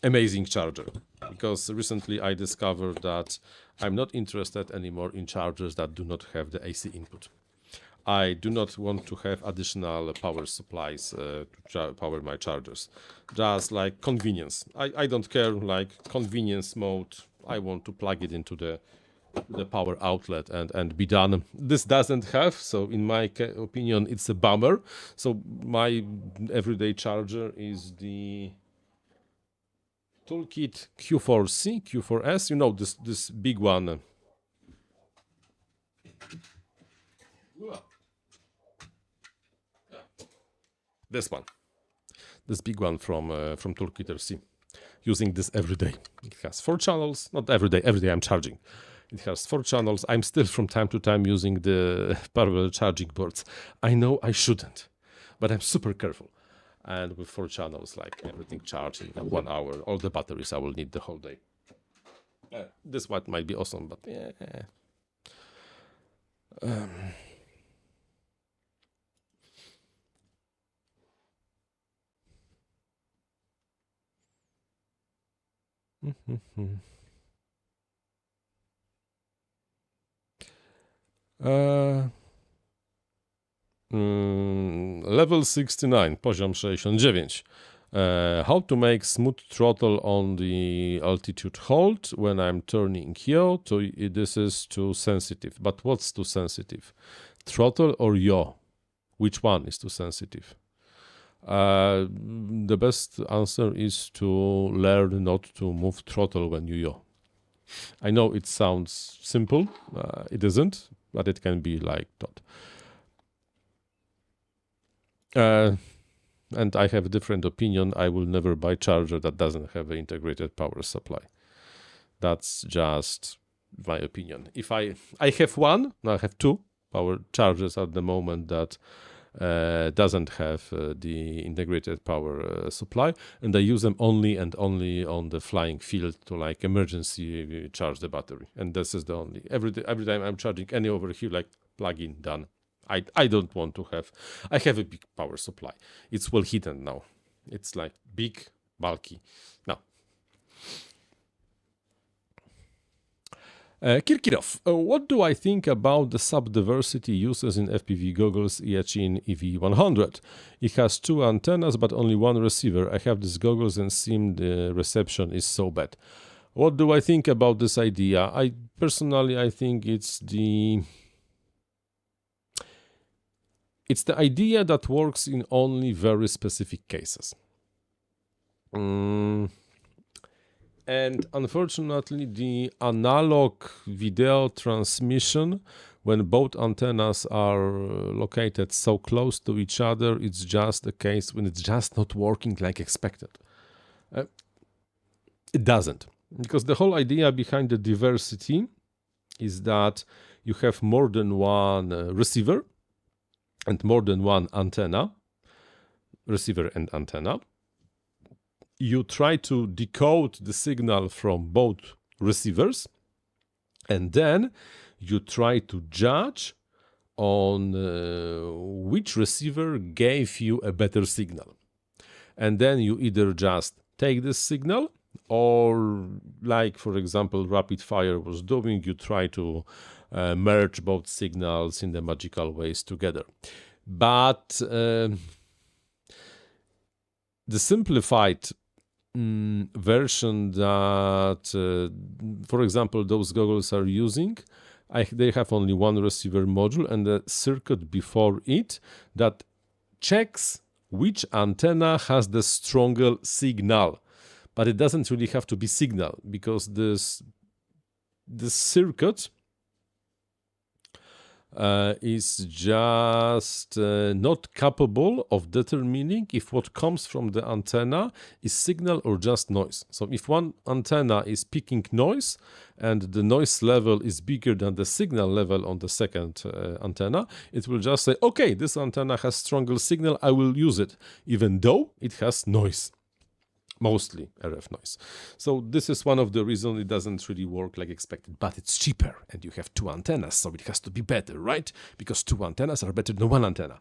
amazing charger, because recently I discovered that I'm not interested anymore in chargers that do not have the AC input. I do not want to have additional power supplies to power my chargers. Just like convenience. I don't care, like convenience mode. I want to plug it into the power outlet and be done. This doesn't have, so in my opinion, it's a bummer. So my everyday charger is the Toolkit Q4C, Q4S. You know, this big one. This one, this big one from Toolkit RC, using this every day. It has 4 channels, not every day I'm charging. It has 4 channels. I'm still from time to time using the parallel charging boards. I know I shouldn't, but I'm super careful. And with 4 channels, like everything charged in 1 hour, all the batteries I will need the whole day. This one might be awesome, but yeah. Level 69, poziom 69. How to make smooth throttle on the altitude hold when I'm turning yaw. This is too sensitive. But what's too sensitive? Throttle or yaw? Which one is too sensitive? The best answer is to learn not to move throttle when you yaw. I know it sounds simple. It isn't, but it can be like that. And I have a different opinion. I will never buy a charger that doesn't have an integrated power supply. That's just my opinion. If I have one, no, I have 2 power chargers at the moment that doesn't have the integrated power supply, and I use them only and only on the flying field to like emergency charge the battery. And this is the only, every time I'm charging any over here, like plug in, done. I don't want to have, I have a big power supply. It's well hidden now. It's like big, bulky. Now, Kirkirov, what do I think about the sub-diversity uses in FPV goggles in EV100? It has 2 antennas but only 1 receiver. I have these goggles and seem the reception is so bad. What do I think about this idea? I think it's the idea that works in only very specific cases. And unfortunately, the analog video transmission, when both antennas are located so close to each other, it's just a case when it's just not working like expected. It doesn't, because the whole idea behind the diversity is that you have more than one receiver and more than one antenna, receiver and antenna. You try to decode the signal from both receivers, and then you try to judge on which receiver gave you a better signal. And then you either just take this signal, or like, for example, Rapid Fire was doing, you try to merge both signals in the magical ways together. But the simplified version that, for example, those goggles are using, they have only one receiver module and a circuit before it that checks which antenna has the stronger signal. But it doesn't really have to be signal, because this circuit is just not capable of determining if what comes from the antenna is signal or just noise. So if one antenna is picking noise and the noise level is bigger than the signal level on the second antenna, it will just say, okay, this antenna has stronger signal, I will use it, even though it has noise. Mostly RF noise. So this is one of the reasons it doesn't really work like expected, but it's cheaper and you have two antennas, so it has to be better, right? Because two antennas are better than one antenna.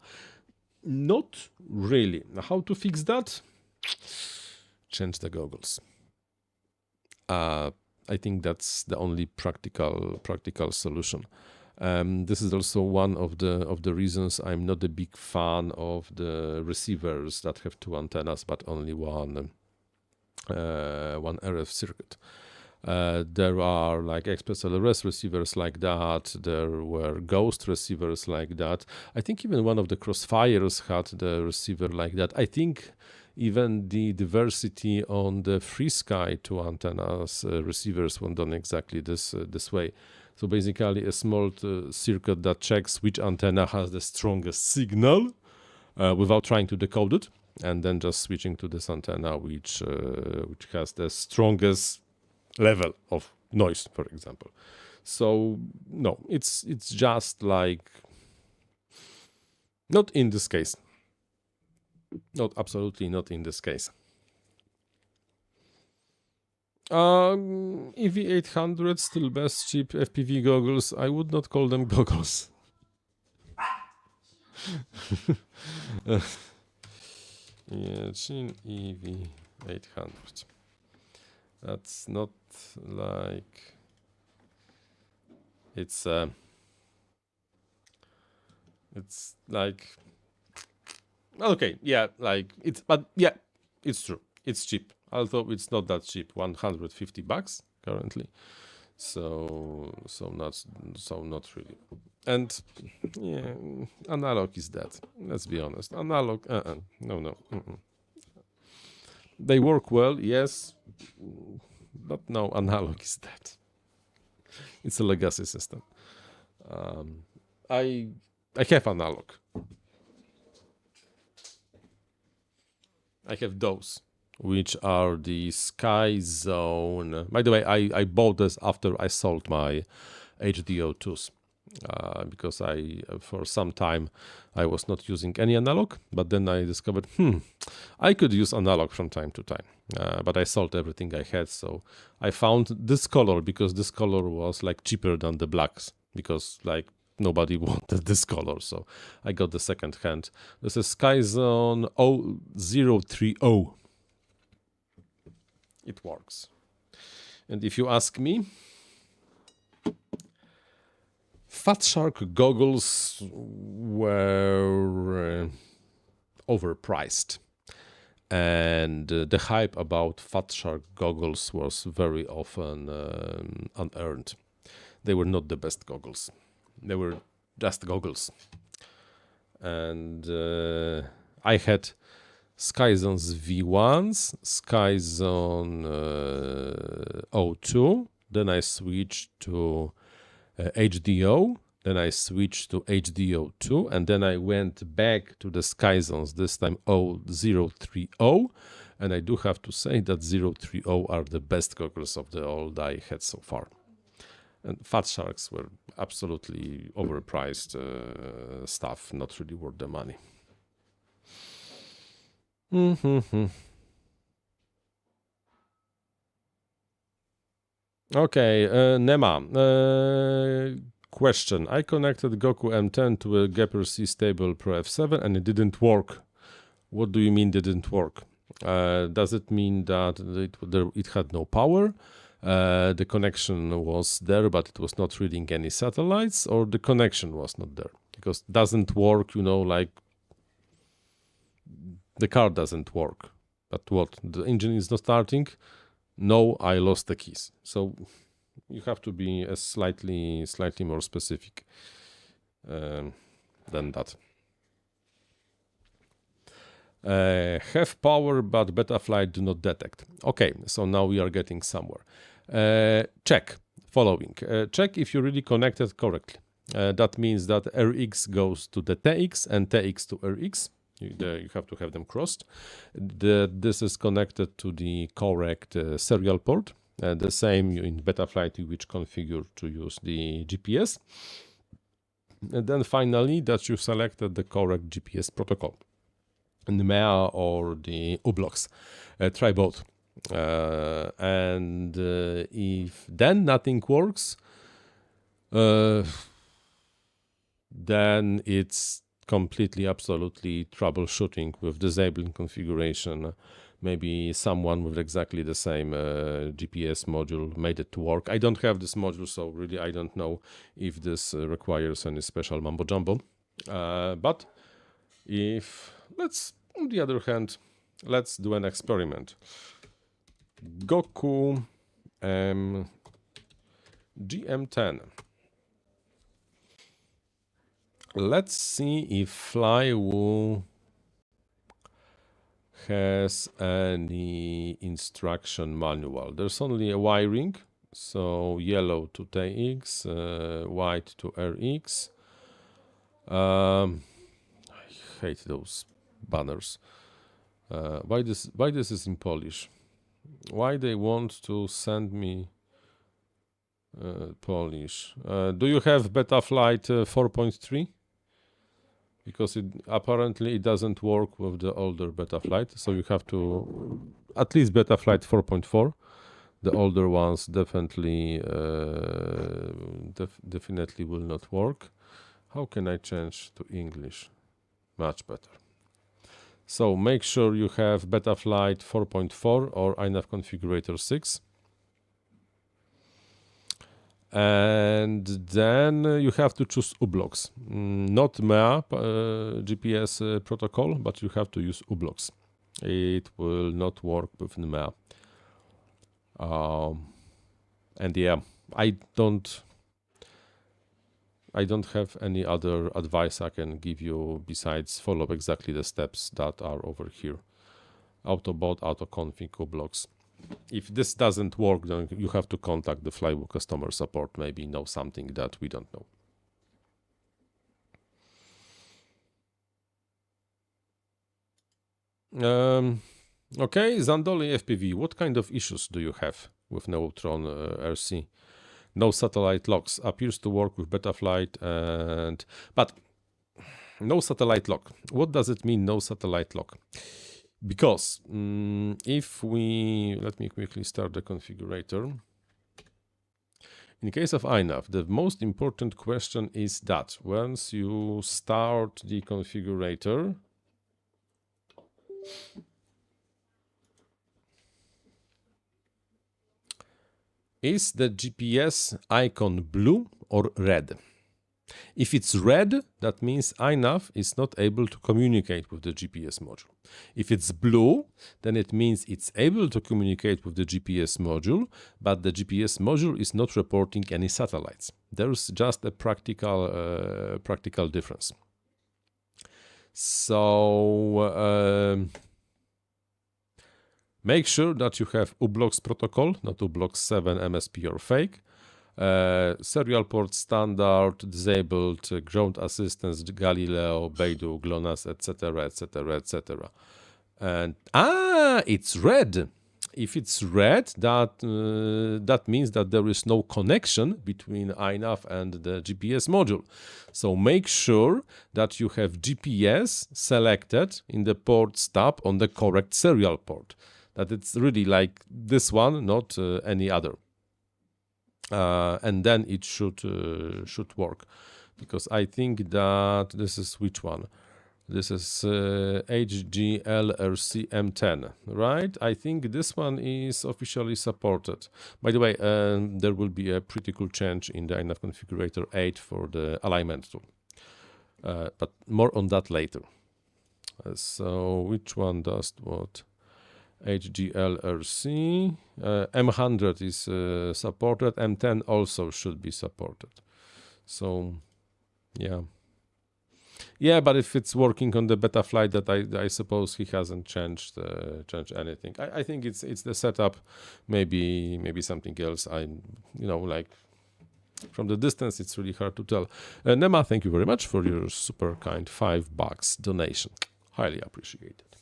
Not really. Now, how to fix that? Change the goggles. I think that's the only practical solution. This is also one of the reasons I'm not a big fan of the receivers that have two antennas but only one RF circuit. There are like Express LRS receivers like that. There were Ghost receivers like that. I think even one of the Crossfires had the receiver like that. I think even the diversity on the FreeSky 2 antennas receivers were done exactly this way. So basically a small circuit that checks which antenna has the strongest signal without trying to decode it, and then just switching to this antenna which has the strongest level of noise, for example. So no, it's just like not in this case. Not absolutely not in this case. EV800 still best cheap FPV goggles. I would not call them goggles. Yeah, Chin EV800. That's not like it's like okay, yeah, like it's, but yeah, it's true. It's cheap, although it's not that cheap. $150 currently. So not really. And yeah, analog is dead. Let's be honest. Analog, no. They work well, yes, but no, analog is dead. It's a legacy system. I have analog. I have those, which are the Sky Zone. By the way, I bought this after I sold my HDO2s. Because for some time I was not using any analog, but then I discovered I could use analog from time to time, but I sold everything I had. So I found this color because this color was like cheaper than the blacks, because like nobody wanted this color, so I got the second hand. This is SkyZone 030. It works, and if you ask me, Fat Shark goggles were overpriced, and the hype about Fat Shark goggles was very often unearned. They were not the best goggles. They were just goggles. And I had SkyZone's V1s, SkyZone 02, then I switched to HDO, then I switched to HDO2, and then I went back to the SkyZones, this time 030, and I do have to say that 030 are the best goggles of the all I had so far. And Fat Sharks were absolutely overpriced stuff, not really worth the money. Okay, Nema. Question. I connected Goku M10 to a Gapper C Stable Pro F7 and it didn't work. What do you mean didn't work? Does it mean that it had no power? The connection was there, but it was not reading any satellites, or the connection was not there? Because it doesn't work, you know, like the car doesn't work. But what? The engine is not starting? No, I lost the keys. So you have to be a slightly more specific than that. Have power, but Betaflight do not detect. Okay, so now we are getting somewhere. Check following. Check if you really connected correctly. That means that RX goes to the TX and TX to RX. You have to have them crossed. This is connected to the correct serial port. The same in Betaflight, which configure to use the GPS. And then finally, that you selected the correct GPS protocol, the MEA or the uBlocks. Try both. And if then nothing works, then it's completely, absolutely troubleshooting with disabling configuration. Maybe someone with exactly the same GPS module made it to work. I don't have this module, so really I don't know if this requires any special mumbo jumbo. But if, on the other hand, let's do an experiment. Goku GM10. Let's see if Flywoo has any instruction manual. There's only a wiring, so yellow to TX, white to RX. I hate those banners. Why this is in Polish? Why they want to send me Polish? Do you have Betaflight 4.3? Because apparently it doesn't work with the older Betaflight, so you have to at least Betaflight 4.4. The older ones definitely definitely will not work. How can I change to English? Much better. So make sure you have Betaflight 4.4 or INAV Configurator 6. And then you have to choose uBlocks, not MEA GPS protocol, but you have to use uBlocks. It will not work with MEA. And yeah, I don't have any other advice I can give you besides follow exactly the steps that are over here. Autobot, autoconfig, uBlocks. If this doesn't work, then you have to contact the Flywoo customer support, maybe know something that we don't know. Okay, Zandoli FPV, what kind of issues do you have with Neutron RC? No satellite locks, appears to work with Betaflight, but no satellite lock. What does it mean, no satellite lock? Because if we, let me quickly start the configurator. In case of INAV, the most important question is that once you start the configurator, is the GPS icon blue or red? If it's red, that means INAV is not able to communicate with the GPS module. If it's blue, then it means it's able to communicate with the GPS module, but the GPS module is not reporting any satellites. There's just a practical difference. So make sure that you have uBlocks protocol, not uBlocks 7 MSP or fake. Serial port standard, disabled, ground assistance, Galileo, Beidou, GLONASS, etc., etc., etc. And it's red. If it's red, that means that there is no connection between INAV and the GPS module. So make sure that you have GPS selected in the ports tab on the correct serial port. That it's really like this one, not any other. And then it should work, because I think that this is which one? This is HGLRC M10, right? I think this one is officially supported. By the way, there will be a pretty cool change in the INAV Configurator 8 for the alignment tool, but more on that later. So which one does what? HGLRC, M100 is supported, M10 also should be supported. So, yeah. Yeah, but if it's working on the Betaflight, that I suppose he hasn't changed anything. I think it's the setup, maybe something else. Like From the distance, it's really hard to tell. Nema, thank you very much for your super kind $5 donation. Highly appreciated.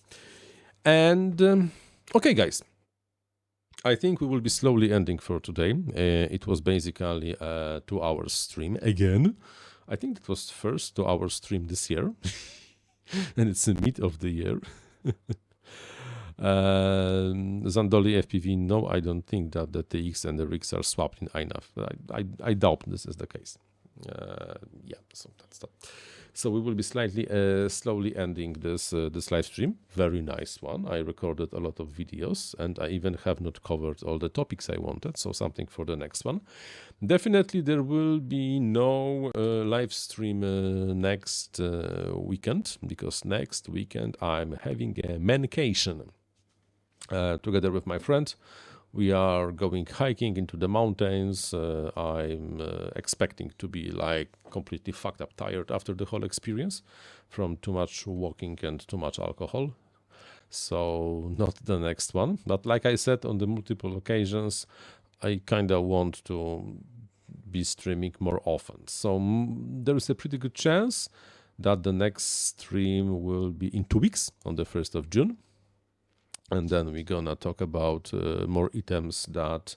And okay, guys. I think we will be slowly ending for today. It was basically a 2-hour stream again. I think it was the first 2-hour stream this year. And it's the mid of the year. Zandoli FPV, no, I don't think that the TX and the rigs are swapped in INAV. I doubt this is the case. Yeah, so that's that. So we will be slowly ending this live stream. Very nice one. I recorded a lot of videos and I even have not covered all the topics I wanted. So something for the next one. Definitely there will be no live stream next weekend, because next weekend I'm having a mancation together with my friend. We are going hiking into the mountains. I'm expecting to be like completely fucked up tired after the whole experience from too much walking and too much alcohol. So not the next one. But like I said on the multiple occasions, I kind of want to be streaming more often. So there is a pretty good chance that the next stream will be in 2 weeks on the 1st of June. And then we're gonna talk about more items that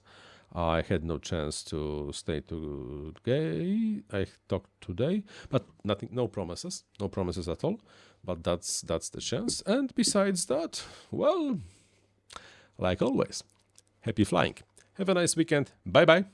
I had no chance to stay today. I talked today, but nothing, no promises at all. But that's the chance. And besides that, well, like always, happy flying. Have a nice weekend. Bye bye.